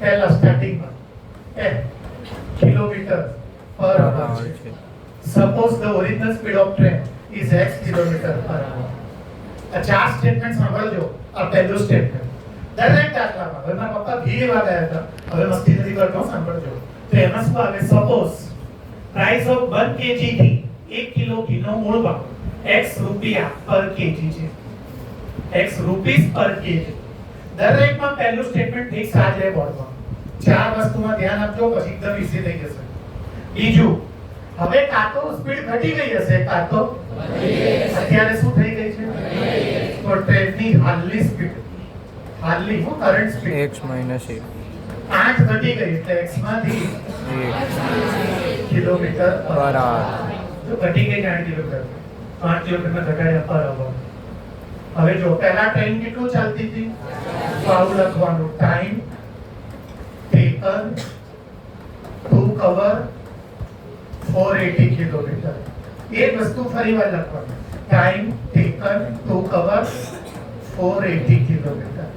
પહેલા સ્ટાર્ટિંગમાં કિલોમીટર પર અવર છે suppose the original speed of train is x kilometre પર અવર આ 4 સ્ટેટમેન્ટ સાંભળજો આ પહેલું સ્ટેટમેન્ટ દરેક દાખલામાં હવે મારા પપ્પા ઘી લેવા ગયા હતા હવે મસ્તી નથી કરતો સાંભળજો તો એમાં શું આવે સપોઝ પ્રાઇસ ઓફ 1 kg ઘી 1 કિલો ઘીનો મૂળ ભાવ x રૂપિયા પર kg છે x રૂપીસ પર kg દરેકમાં પહેલું સ્ટેટમેન્ટ ફિક્સ આ જ રહે બોર્ડમાં 4 વસ્તુમાં ધ્યાન આપજો પછી એકદમ ઈઝી થઈ જશે બીજું હવે કાં તો સ્પીડ ઘટી ગઈ હશે કાં તો અત્યારે શું થઈ ગઈ છે તો ટ્રેનની હાલની સ્પીડ હાલની હું કરંટ સ્પીડ x minus 8 ઘટી ગઈ એટલે x માંથી 1 કિલોમીટર પર hour. તો ઘટી ગઈ 8 કિલોમીટર 5 કિલોમીટર ઘટાડ્યા પર અવર હવે જો પહેલા ટ્રેન કેટલું ચાલતી હતી તો આવું લખવાનું time taken to cover 480 kilometre એ વસ્તુ ફરીવાર લખવાનું time taken to cover 480 kilometre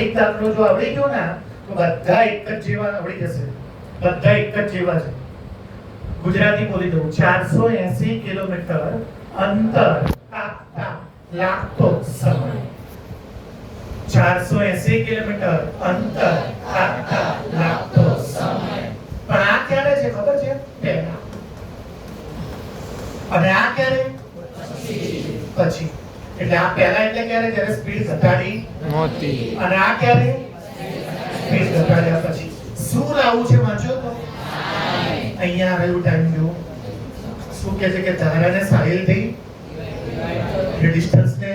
એક દાખલો જો આવડી ગયો ને તો બધા એક જ જેવા આવડી જશે, બધા એક જ જેવા છે. ગુજરાતી બોલી દઉં. 480 કિલોમીટર અંતર કાપતા લાગતો સમય. 480 કિલોમીટર અંતર કાપતા લાગતો સમય. પણ આ ક્યારે છે ખબર છે? પહેલા. અને આ ક્યારે? પછી. એટલે આ પહેલા એટલે ક્યારે? જ્યારે સ્પીડ ઘટાડી મોતી. અને આ ક્યારે? સ્પીડ ઘટાડ્યા પછી. શું લાવવું છે વાંચો તો? અહીંયા આવેલું ટાઈમ જુઓ. શું કહે છે કે ધારાને સાહિલથી ડિસ્ટન્સ ને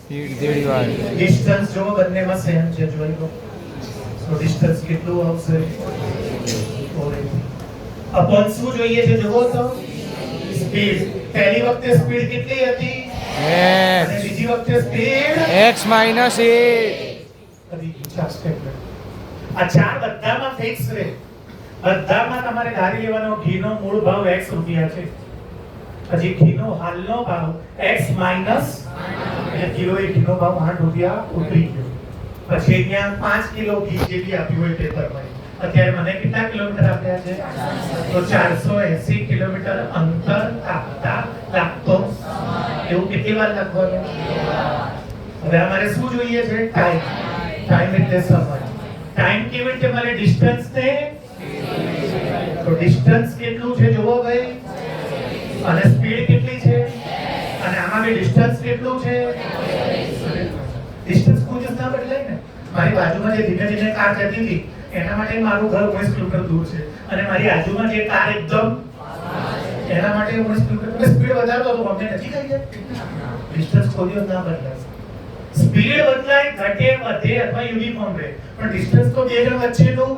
ડિસ્ટન્સ જો બંનેમાં સેમ છે, જોઈ લો. તો ડિસ્ટન્સ કેટલું આવશે? 480. અપોન શું જોઈએ છે જુઓ તો? સ્પીડ. પહેલી વખતે સ્પીડ કેટલી હતી? અને બીજી વખતે સ્પીડ x minus 8. ચાર સ્ટેપ. આ ચાર બધામાં ફિક્સ રહે. બધામાં તમારે ધારી લેવાનો ઘીનો મૂળ ભાવ x રૂપિયા છે. પછી ઘીનો હાલનો ભાવ x માઈનસ એટલે ઘીનો ભાવ 8 રૂપિયા ઉતરી ગયો. પછી અહીંયા 5 કિલો ઘી જે બી આપ્યું હોય પેપરમાં. અત્યારે મને કેટલા કિલોમીટર આપ્યા છે? તો 480 કિલોમીટર અંતર કાપતા લાગતો એવું કેટલી વાર લખવાનું? હવે અમારે શું જોઈએ છે? ટાઈમ. ટાઈમ એટલે સમય. ટાઈમ કેવી રીતે મળે? ડિસ્ટન્સ ને. તો ડિસ્ટન્સ કેટલું છે જુઓ ભાઈ, અને સ્પીડ કેટલી છે, અને આમાં બી ડિસ્ટન્સ કેટલું છે? ડિસ્ટન્સ કોઈ જ ના બદલાય ને. મારી બાજુમાં જે ધીમે ધીમે કાર જતી હતી એના માટે મારું ઘર 19 કિલોમીટર દૂર છે, અને મારી બાજુમાં જે કાર એકદમ એના માટે 19 કિલોમીટર સ્પીડ વધારતો તો અમને નજીક આવી જાય. ડિસ્ટન્સ કોઈ જ ના બદલાય. સ્પીડ બદલાય, ઘટે, વધે અથવા યુનિફોર્મ રહે, પણ ડિસ્ટન્સ તો બે જણ વચ્ચેનું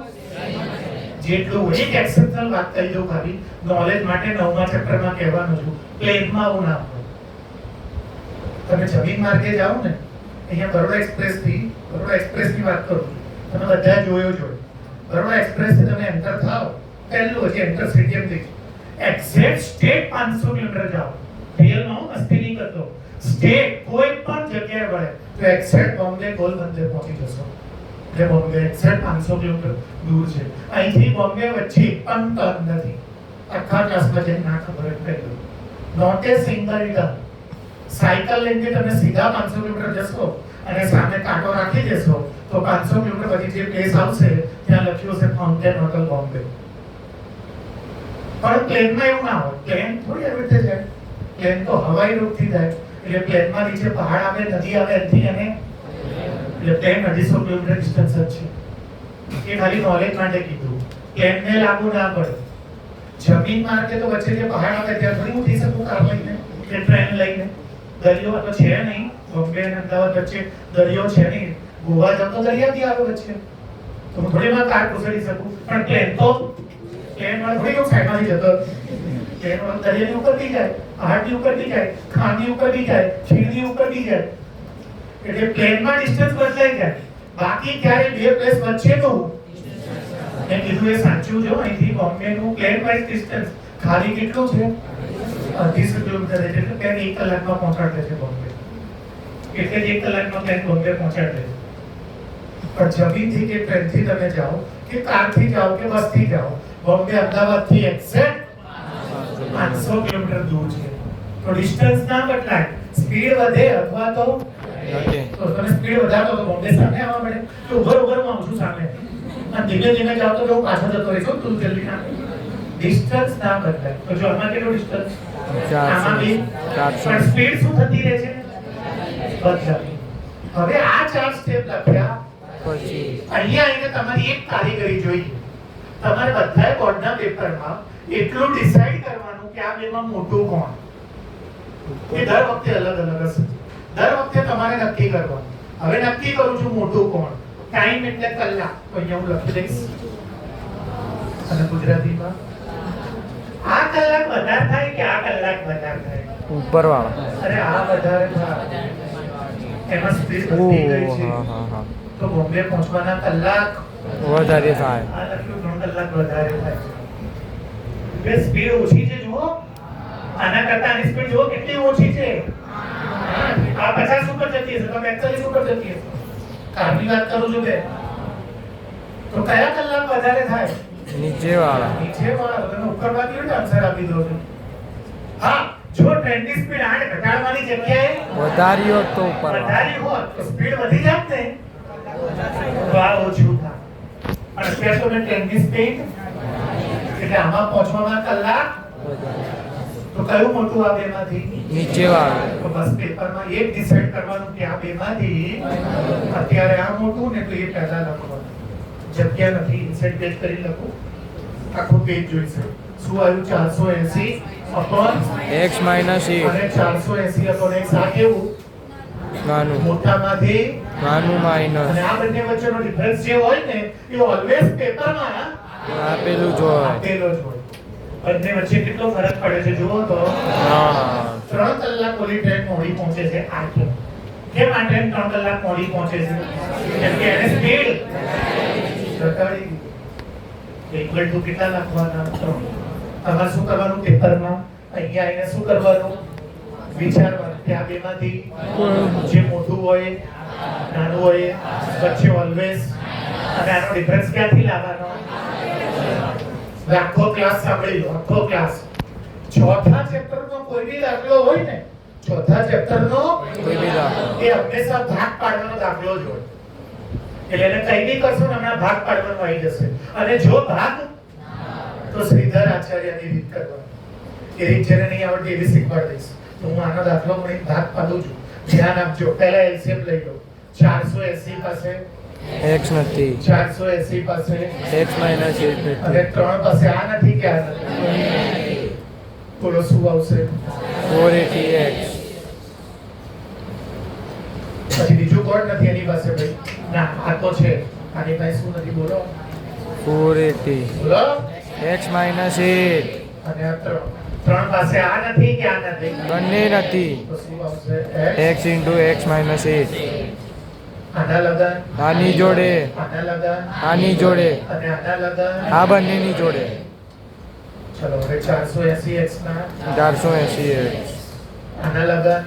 જેટલું હોય. એક એક્સેપ્શનલ વાત કરી દઉં ખાલી નોલેજ માટે, 9મા ચેપ્ટરમાં કહેવાનું છું. પ્લેનમાં આવું ના હોય. તમે જમીન માર્ગે જાઓ ને, અહીંયા બરોડા એક્સપ્રેસની વાત કરું, તમે બધા જોયો જ હોય. બરોડા એક્સપ્રેસથી તમે એન્ટર થાઓ, પહેલું હજી એન્ટર સ્ટેડિયમ થી એક્ઝેક્ટ સ્ટેટ 500 કિલોમીટર જાઓ. રિયલમાં હું મસ્તી નહીં કરતો. સ્ટેટ કોઈ પણ જગ્યાએ વળે તો એક્ઝેક્ટ બોમ્બે ગોલ બંદર પહોંચી જશો. એટલે બોમ્બે એક્ઝેક્ટ 500 કિલોમીટર દૂર છે. અહીંથી બોમ્બે વચ્ચે પણ ટર્ન નથી. આખા ક્લાસમાં જેને ના ખબર હોય પહેલું નોટ એ સિંગલ ટર્ન. સાયકલ લઈને તમે સીધા 500 કિલોમીટર જશો અને સામે કાંટો રાખી દેશો તો 500 કિલોમીટર પછી જે પ્લેસ આવશે ત્યાં લખ્યું છે ફાઉન્ટેન હોટલ બોમ્બે. પણ પ્લેનમાં એવું ના હોય. પ્લેન થોડી આવી રીતે જાય. પ્લેન તો હવાઈ રૂટથી જાય. એટલે પ્લેનમાં નીચે પહાડ આવે, નદી આવે, એથી એને એટલે પ્લેન 250 કિલોમીટર ડિસ્ટન્સ જ છે. એ ખાલી નોલેજ માટે કીધું. પ્લેનને લાગુ ના પડે. જમીન માર્ગે તો વચ્ચે જે પહાડ આવે ત્યાં થોડી હું જઈ શકું કાર લઈને કે ટ્રેન લઈને. દરિયો તો છે નહીં. બોમ્બે અને અમદાવાદ વચ્ચે દરિયો છે નહીં. ગોવા જાવ તો દરિયાથી આવે વચ્ચે, તો હું થોડી વાર કાર ઘુસાડી શકું. પણ પ્લેન તો પ્લેન વાળો થોડી હું સાઈડમાંથી જતો. પ્લેન વાળો દરિયાની ઉપર બી જાય, પહાડની ઉપર બી જાય, ખાણની ઉપર બી જાય, ખીણની ઉપર બી જાય. એટલે પ્લેનમાં ડિસ્ટન્સ બદલાઈ જાય. બાકી ક્યારે બે પ્લેસ વચ્ચેનું મેં કીધું એ સાચું જો. અહીંથી બોમ્બેનું પ્લેન વાઇઝ ડિસ્ટન્સ ખાલી કેટલું છે? 250 કિલોમીટર છે. એટલે પ્લેન 1 કલાકમાં પહોંચાડે છે બોમ્બે. એટલે 1 કલાકમાં પ્લેન બોમ્બે પહોંચાડે છે. પણ જમીનથી કે ટ્રેનથી તમે જાઓ કે કારથી જાઓ કે બસથી જાઓ, બોમ્બે અમદાવાદથી એક્ઝેક્ટ 500 કિલોમીટર દૂર છે. તો ડિસ્ટન્સ ના બદલાય. સ્પીડ વધે અથવા તો તમે સ્પીડ વધારો તો બોમ્બે સામે આવવા મળે. તો ઉભર હું આવું છું સામે, અને ધીમે ધીમે જાઓ તો હું પાછો જતો રહીશું. તું જલ્દી ના. ડિસ્ટન્સ ના બદલાય. તો જો આમાં કેટલો ડિસ્ટન્સ? આમાં બી. પણ સ્પીડ શું થતી રહે છે? બદલાતી. હવે આ 4 સ્ટેપ લખ્યા પછી અહીંયા આવીને તમારી એક કારીગરી જોઈએ. તમારે બધાય બોર્ડના પેપરમાં એટલું ડિસાઈડ કરવાનું કે આ બેમાં મોટું કોણ. એ દર વખતે અલગ અલગ હશે. દર વખતે તમારે નક્કી કરવાનું. હવે નક્કી કરું છું મોટું કોણ. ટાઈમ એટલે કલાક. તો અહીંયા હું લખી દઈશ અને ગુજરાતીમાં આ કલાક વધારે થાય કે આ કલાક વધારે થાય? ઉપરવાળા. અરે આ વધારે થાય. એમાં સ્પીડ વધી ગઈ છે. તો બોમ્બે પહોંચવાના કલાક વધારે થાય. આ લખ્યું 3 કલાક વધારે થાય. બે સ્પીડ ઓછી છે જુઓ. આના કરતા આની સ્પીડ જુઓ કેટલી ઓછી છે. આ 50 ઉપર જતી હશે તો 45 ઉપર જતી હશે. કારની વાત કરું છું બે. તો કયા કલાક વધારે થાય? નીચે વાળા. નીચે વાળા. તમે ઉપર બાજુ કેવી રીતે આન્સર આપી દો છો? હા, જો ટ્રેનની સ્પીડ 8 ઘટાડવાની જગ્યાએ વધારી હોત તો ઉપર વાળા. વધારી હોત તો સ્પીડ વધી જાત ને. તો આ ઓછું થાય. અને અત્યારે તો મેં ટ્રેનની સ્પીડ એટલે આમાં પહોંચવામાં કલાક. તો કયું મોટું આ બેમાંથી? નીચે વાળું. તો બસ પેપરમાં એક ડિસાઈડ કરવાનું કે આ બેમાંથી અત્યારે આ મોટું ને તો એ પહેલા લખવાનું. જગ્યા નથી, ઇન્સર્ટ પેજ કરી લખો. આખું પેજ જોઈશે. શું આવ્યું? 480 અપોન x માઇનસ 8. અને 480 અપોન x આ કેવું? નાનું. મોટામાંથી નાનું માઇનસ. અને આ બંને વચ્ચેનો ડિફરન્સ જે હોય ને એ ઓલવેઝ પેપરમાં આપેલું જ હોય. આપેલો જ હોય. બંને વચ્ચે કેટલો ફરક પડે છે જુઓ તો. હા. 3 કલાક ઓલી ટ્રેન મોડી પહોંચે છે આ કેમ? કેમ આ ટ્રેન 3 કલાક મોડી પહોંચે છે? કેમ કે એને સ્પીડ ઘટાડી. ઇક્વલ ટુ કેટલા લખવાના? 3. તમારે શું કરવાનું પેપરમાં? અહીંયા આવીને શું કરવાનું? વિચારવાનું કે આ બેમાંથી જે મોટું હોય નાનું હોય વચ્ચે ઓલવેઝ અને આનો ડિફરન્સ ક્યાંથી લાવવાનો? આખો ક્લાસ સાંભળી લો. આખો ક્લાસ ચોથા ચેપ્ટરનો કોઈ બી દાખલો હોય ને, ચોથા ચેપ્ટરનો કોઈ બી દાખલો. એ હંમેશા ભાગ પાડવાનો દાખલો જ હોય. એટલે એને કઈ બી કરશો ને હમણાં ભાગ પાડવાનો આવી જશે. અને જો ભાગ તો શ્રીધર આચાર્યની રીત કરવાની. એ રીત જેને નહીં આવડતી એવી શીખવાડી દઈશ. તો હું આનો દાખલો મળી ભાગ પાડું છું. ધ્યાન આપજો. પહેલા એલસીએમ લઈ લો. 480 પાસે x નથી. 480 પાસે x માઇનસ 8 અને નથી. 3 પાસે આ નથી કે આ નથી? બોલો શું આવશે? 480x. પછી બીજું કોડ નથી એની પાસે ભાઈ? ના, આ તો છે. આની પાસે શું નથી? બોલો 480 બોલો. x minus 8. અને આ 3 પાસે આ નથી કે આ નથી? બંને નથી. તો શું આવશે? x into x minus 8. આના લગન આની જોડે. આના લગન આની જોડે. અને આના લગન. આ બંનેની જોડે. ચલો હવે 480x ના 480x. આના લગન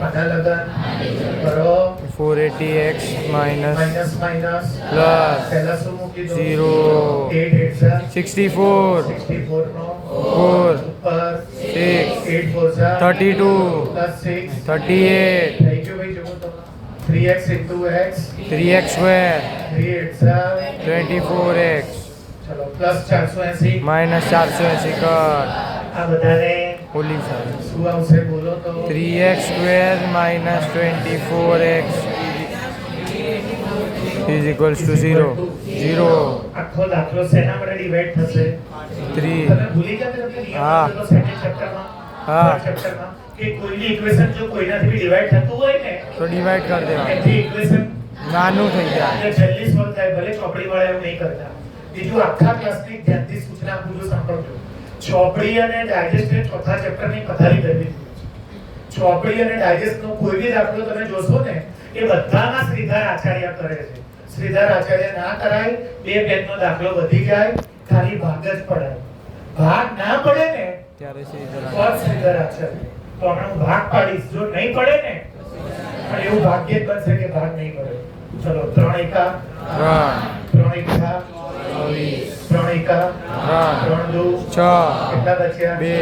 આના લગન કરો. 480x minus minus minus plus પહેલા શું મૂકી દો? 0. 8 8 64 64 નો 4 ઉપર 6 8 4 32 પ્લસ 6 38 થઈ ગયું ભાઈ. જુઓ તો 3x into x 3x square 3 8 24x ચલો પ્લસ 480 minus 480 કર. આ બધાને ઓલી સાઈડ. શું આવશે બોલો તો? 3x square minus 24x is equals to 0. 0. આખો દાખલો શેના વડે ડિવાઈડ થશે? 3. તમે ભૂલી ગયા કે તમને નિયમ હા. હતો સેકન્ડ ચેપ્ટરમાં? હા. થર્ડ ચેપ્ટરમાં કે કોઈની ઇક્વેશન જો કોઈનાથી બી ડિવાઈડ થતું હોય ને તો ડિવાઈડ કરી દેવાનું. એથી ઇક્વેશન નાનું થઈ જાય. એટલે જલ્દી સોલ્વ થાય. ભલે ચોપડી વાળા એવું નહીં કરતા. બીજું આખા ક્લાસની ધ્યાનથી સૂચના આપું છું, સાંભળજો. ચોપડી અને ડાયજેસ્ટ એ ચોથા ચેપ્ટરની પથારી કરવી છે. ચોપડી અને ડાયજેસ્ટનો કોઈ બી દાખલો તમે જોશો ને એ બધામાં શ્રીધર આચાર્ય કરે છે. શ્રીધર આચાર્ય ના કરાય, 2 પેજનો દાખલો વધી જાય, ખાલી ભાગ જ પડાય. ભાગ ના પડે ને ત્યારે છે તો શ્રીધર આચાર્ય. તો હમણાં હું ભાગ પાડીશ. જો નહીં પડે ને પણ એવું ભાગ્ય જ બનશે કે ભાગ નહીં પડે. ચલો 3 એકા 3 એકા 3 એકા 3 2 6 કેટલા બચ્યા? 2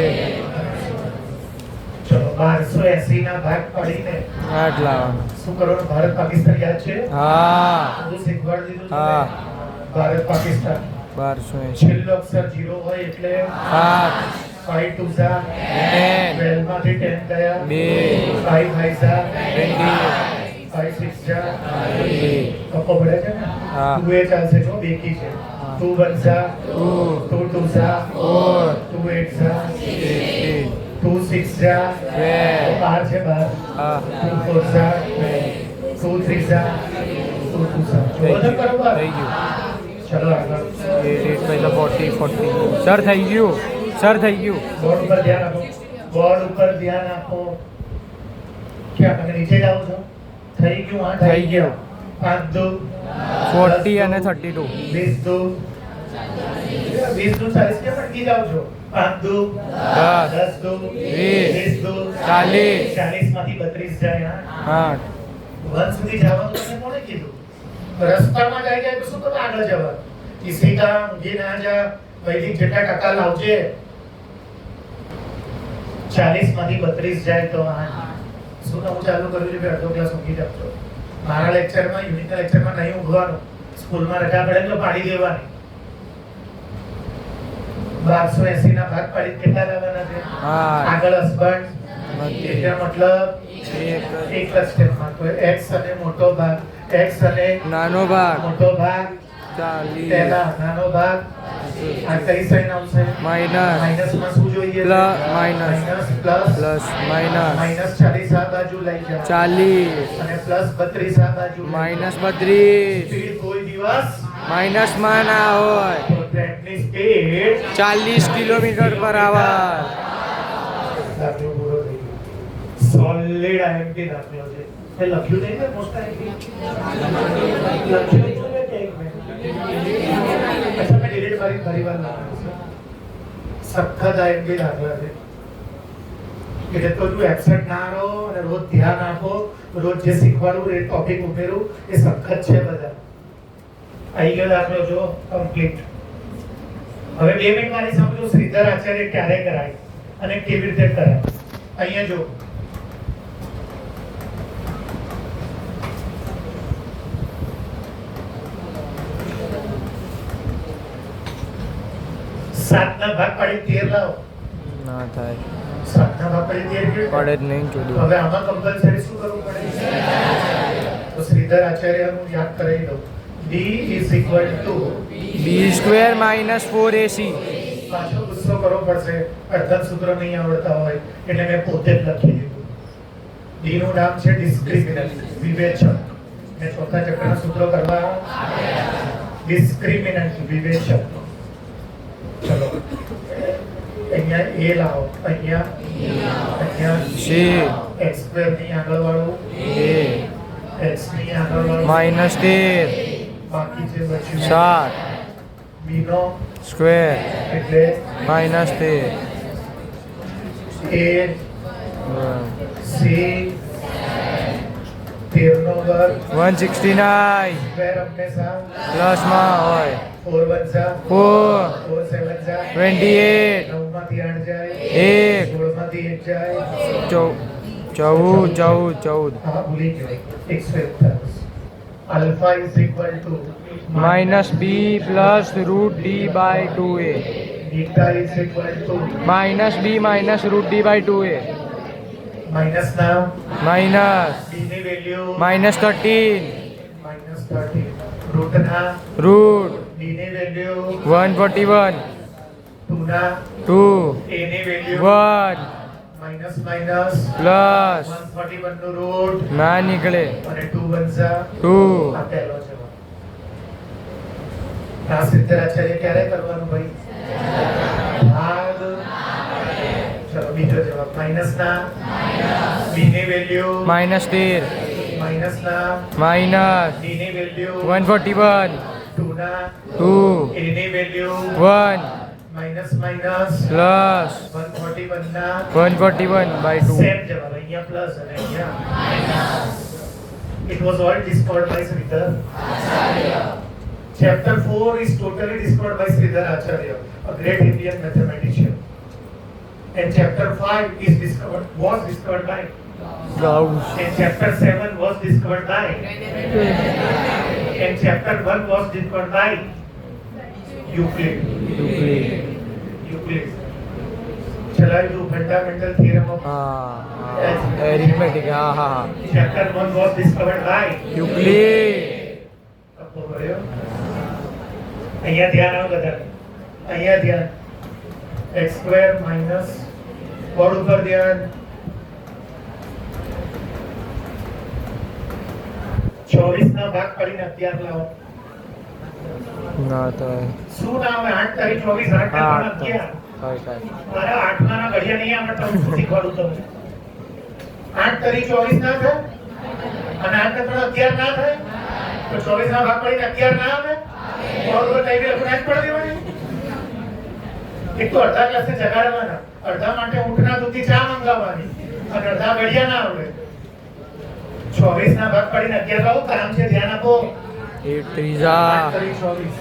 ચલો 1280 ના ભાગ પાડીને 8 લાવવાનું. શું કરવાનું? ભારત પાકિસ્તાન યાદ છે? હા. બધું શીખવાડી દીધું હા. તમને? ભારત પાકિસ્તાન 1280. છેલ્લો અક્ષર 0 હોય એટલે 7 5 2 ઝા 10 12 માંથી 10 ગયા 2 5 5 ઝા 20 5 6 ઝા 20 કપ્પો પડે છે ને? હા. 2 એ ચાલશે જો બેકી છે. 2 1 ઝા 2 2 2 ઝા 4 2 8 ઝા 16 2 6 ઝા 12 12 છે 12 હા. 2 4 ઝા 2 3 ઝા 2 2 ઝા જો તો બરાબર થઈ ગયું. ચલો આગળ 8 પૈસા 40 40. સર થઈ ગયું. સર થઈ ગયું. બોર્ડ ઉપર ધ્યાન આપો. બોર્ડ ઉપર ધ્યાન આપો. ક્યાં તમે નીચે જાઓ છો? થઈ ગયું? હા થઈ ગયું. 5 2 40 અને 32. 20 2 20 2 40 કે પણ કી જાઓ છો? 5 2 10 10 2 20 20 2 40 40 માંથી 32 જાય. હા હા 1 સુધી જવાનું તમને કોણે કીધું? રસ્તામાં જાય તો શું તમે આગળ જવા? કિસી કા ઊંઘી ના જા, વૈદિક જેટલા ટકા લાવજે. 40 માંથી 32 જાય તો શું નવું ચાલુ કર્યું છે? અડધો ક્લાસ ઊંઘી જાવ. મારા લેક્ચરમાં, યુનિટના લેક્ચરમાં નહીં ઊંઘવાનું. સ્કૂલમાં રજા પડે તો પાડી દેવાની. 1280 ના ભાગ પાડી કેટલા લાવવાના છે? આગળ હસબન્ડ એટલે મતલબ એક જ સ્ટેપમાં તો x અને મોટો ભાગ, x અને નાનો ભાગ મોટો ભાગ 40 પહેલા નાનો ભાગ આ કઈ સાઈન આવશે? માઇનસ માઈનસ માં શું જોઈએ? માઇનસ પ્લસ માઇનસ માઈનસ 40 આ બાજુ લઈ જાઓ 40 અને પ્લસ 32 આ બાજુ માઇનસ 32 સ્પીડ કોઈ દિવસ માઇનસ માં ના હોય. તો ટ્રેનની સ્પીડ 40 કિલોમીટર પર અવર. દાખલો પૂરો થઈ ગયો. સોલિડ આઈએમપી દાખલો છે. એ લખ્યું નહીં ને મોસ્ટ આઈએમપી લખ્યું નહીં ને કે એક મિનિટ અચ્છા મેં ડિલીટ કરી ફરી વાર લખાયું છે. સખત આઈએમપી દાખલા છે કે જે તો તું એબ્સેન્ટ ના રહો અને રોજ ધ્યાન આપો, રોજ જે શીખવાડું એ ટોપિક ઉમેરું એ સખત છે બધા. આવી ગયો દાખલો જો કમ્પ્લીટ. હવે 2 મિનિટ મારી સમજો શ્રીધર આચાર્ય ક્યારે કરાય અને કેવી રીતે કરાય. અહીંયા જો 7 ના ભાગ પાડી 13 લાવો. ના થાય 7 ના ભાગ પાડી 13 કેવી પડે જ નહીં ચોરી. હવે આમાં કમ્પલસરી શું કરવું પડે? તો શ્રીધર આચાર્યનું યાદ કરાવી દઉં. b b² minus 4ac. પાછો ગુસ્સો કરવો પડશે, અડધા સૂત્ર નહીં આવડતા હોય એટલે મેં પોતે જ લખી દીધું. d નું નામ છે ડિસ્ક્રિમિનન્ટ, વિવેચક. મેં ચોથા ચક્રના સૂત્રો કરવા ડિસ્ક્રિમિનન્ટ, વિવેચક. ચલો અહીંયા a લાવો, અહીંયા c x² ની આગળ વાળું a x ની આગળ વાળું માઇનસ 13 બાકી જે બચ્યું 7 b નો સ્ક્વેર એટલે માઇનસ 13 a c 13 નો વર્ગ 169 સ્ક્વેર હંમેશા પ્લસ માં હોય. 4 વંશા 4 4 7 જા 28 9 માંથી 8 જાય 1 16 માંથી 1 જાય 14 હા ભૂલી ગયો એક square alpha is equal to minus b plus root d by 2a. beta is equal to minus b minus root d by 2a. minus now minus b ની વેલ્યુ માઇનસ 13 minus 13 root ના root b ની value 141 2 ના 2 a ની value 1 minus minus plus 141 નું route ના નીકળે અને 2 વંશા 2. આ પહેલો જવાબ. આ શ્રીધર આચાર્ય ક્યારે કરવાનું ભાઈ? ભાગ. ચલો બીજો જવાબ માઈનસ ના b ની વેલ્યુ માઇનસ 13 માઈનસ ના માઇનસ d ની વેલ્યુ 141 2 ના 2 a ની વેલ્યુ 1 માઈનસ માઈનસ પ્લસ 141 ના 141 બાય 2. સેમ જવાબ. અહીંયા પ્લસ અને અહીંયા minus. It was all discovered by Sridhar Acharya. Chapter 4 is totally discovered by Sridhar Acharya, a great Indian mathematician. And chapter 5 is was discovered by. Gauss. And chapter 7 was discovered by. And chapter 1 was discovered by Euclid. Euclid. Shall I do fundamental theorem of arithmetic. હા હા હા. chapter 1 was discovered by Euclid. આપો કર્યો. અહીંયા ધ્યાન આવો બધા. અહીંયા ધ્યાન. x² માઈનસ બોર્ડ ઉપર ધ્યાન. 24 ના ભાગ પાડીને 11 લાવો. ના થાય. શું ના આવે? 8 તારીખ 24 8 હા તારીખ 11. થાય. મારા 8 ના ઘડિયા નહીં આવડતા, હું શીખવાડું તમને. 8 તારીખ 24 ના થાય અને 8 ને 11 ના થાય તો 24 ના ભાગ પાડીને 11 ના આવે. બોર્ડ ઉપર ટાઈપ લખીને જ પડી દેવાની. એક તો અડધા ક્લાસે જગાડવાના, અડધા માટે ઊંટના દૂધથી ચા મંગાવવાની અને અડધા ઘડિયા ના આવડે. 24 ના ભાગ પાડીને 11 લાવો, કામ છે, ધ્યાન આપો. 8 ત્રીજા 8 કરી 24.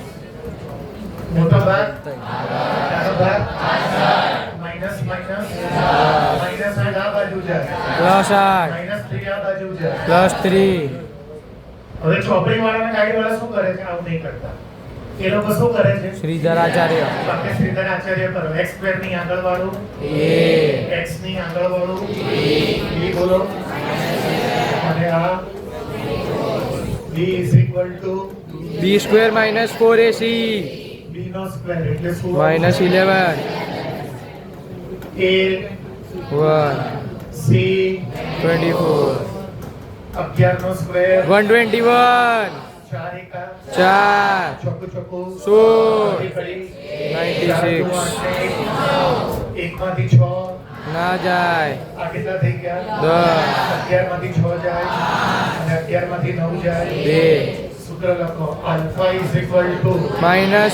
મોટો ભાગ, નાનો ભાગ, માઇનસ માઇનસ, માઇનસ 8 આ બાજુ જાય, +8 માઇનસ 3 આ બાજુ જાય. +3 હવે ચોપડી વાળા ગાડી વાળા શું કરે છે? આવું નહીં કરતા. એ લોકો શું કરે છે? શ્રીધર આચાર્ય આપણે શ્રીધર આચાર્ય કરો. x સ્ક્વેર ની આગળ વાળું એ x ની આગળ વાળું b બોલો. અને આ b is equal to b² - 4ac b no square એટલે શું? -11 a c 24 11 નો સ્ક્વેર 121 4 એકા 4 ચોકુ ચોકુ 16 96 1 માંથી 6 ના જાય આ કેટલા થઈ ગયા? 10 11 માંથી 6 જાય અને 11 માંથી 9 જાય. 2 સૂત્ર લખો. Alpha is equal two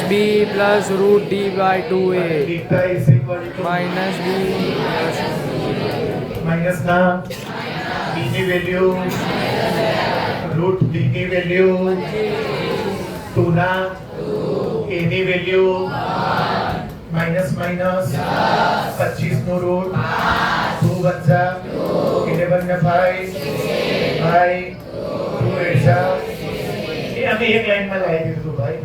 -b + √d/2a beta is equal two -b minus ના b ની વેલ્યુ રૂટ d ની વેલ્યુ 2 ના a ની વેલ્યુ માઇનસ માઇનસ 25 નું રૂટ 2 વત્તા 11 ને 5 ભાઈ 2 એક્સા એ અમે એક લાઈનમાં લાવી દીધું ભાઈ.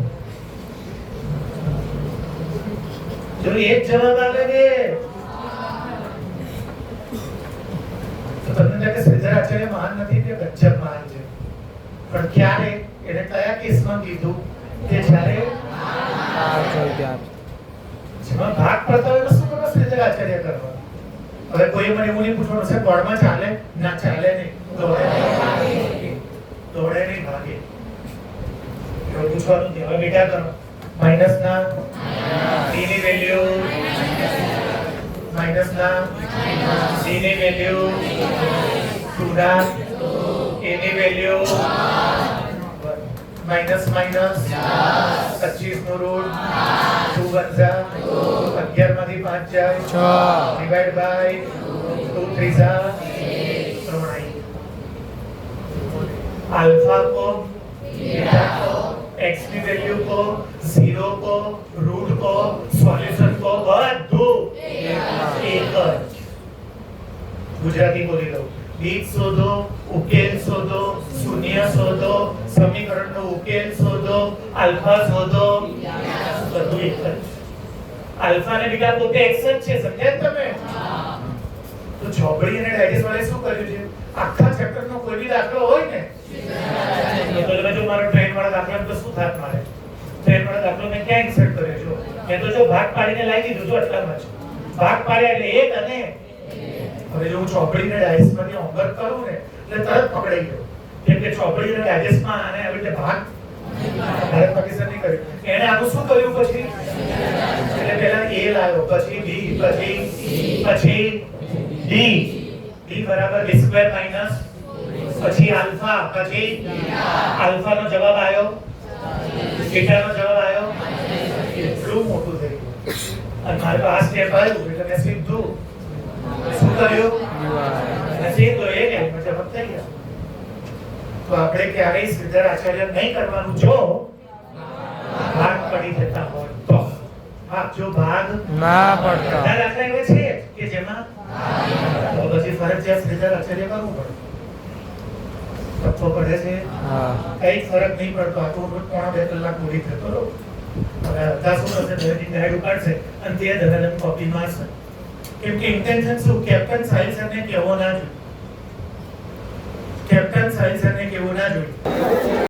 જો એક જવાબ આવે કે તો તમને લાગે શ્રીધર આચાર્ય મહાન નથી કે ગજબ મહાન છે. પણ ક્યારે એને કયા કેસમાં કીધું કે જ્યારે જેમાં ભાગ પડતા હોય તો શું કરવા શ્રીધર આચાર્ય કરવા? હવે કોઈ મને એવું નહીં પૂછવાનું છે બોર્ડમાં ચાલે ના ચાલે નહીં, દોડે નહીં ભાગે એવું પૂછવાનું નહીં. હવે બેટા કરો. માઇનસ ના d ની વેલ્યુ માઇનસ ના c ની વેલ્યુ 2 ના a ની વેલ્યુ માઇનસ માઇનસ 25 નો રૂટ 2 વત્તા 11 માંથી 5 જાય 6 ડિવાઇડ બાય 2 ત્રીજા 3 आई. अल्फा को बीटा को x की वैल्यू को 0 को रूट को सॉल्यूशन को બધું એક જ. ગુજરાતી બોલી દઉં. બીજ શોધો, ઉકેલ શોધો, શૂન્ય શોધો, સમીકરણનો ઉકેલ શોધો, આલ્ફા શોધો, બધું એક જ. આલ્ફા અને બીટા પોતે x જ છે. સમજ્યા તમે? તો ચોપડી અને ડાયજેસ્ટ વાળે શું કર્યું છે? આખા ચેપ્ટરનો કોઈ બી દાખલો હોય ને તો તમે જો મારો ટ્રેન વાળા દાખલા તો શું થાત મારે? ટ્રેન વાળા દાખલો મેં ક્યાં ઇન્સર્ટ કર્યો છો? મેં તો જો ભાગ પાડીને લાવી દીધું જો આટલામાં જ. ભાગ પાડ્યા એટલે એક અને હવે જો હું ચોપડીને ડાયજેસ્ટમાંથી હોમવર્ક કરું ને એટલે તરત પકડાઈ ગયો. કેમ કે ચોપડી અને ડાયજેસ્ટમાં આને આવી રીતે ભાગ ભારત પાકિસ્તાન નહીં કર્યું. એને આનું શું કર્યું પછી? એટલે પહેલા a લાવ્યો, પછી b, પછી d બરાબર b સ્ક્વેર માઈનસ પછી આલ્ફા, પછી આલ્ફા નો જવાબ આવ્યો, બીટા નો જવાબ આવ્યો. એટલું મોટું થઈ ગયું. અને મારે તો આ સ્ટેપ આવ્યું એટલે મેં સીધું શું કર્યું? સીધું એ લાઈનમાં જવાબ થઈ ગયા. તો આપણે ક્યારેય શ્રીધર આચાર્ય નહીં કરવાનું જો ભાગ પડી જતા હોય તો. હા, જો ભાગ ના પડતા દાખલા એવા છે કે જેમાં તો પછી ફરજિયાત શ્રીધર આચાર્ય કરવું પડે. તત્વો પડે છે કઈ ફરક નહીં પડતો. આ તો પોણા 2 કલાક પૂરી થતો રહો. હવે અડધા શું હશે દરેક ગાઈડ ઉપાડશે અને તે ધરાધમ કોપી મારશે. કેમ કે ઇન્ટેન્શન શું? કેપ્ટન સાહિલ સરને કહેવો ના જોઈએ. Captain Sahil sir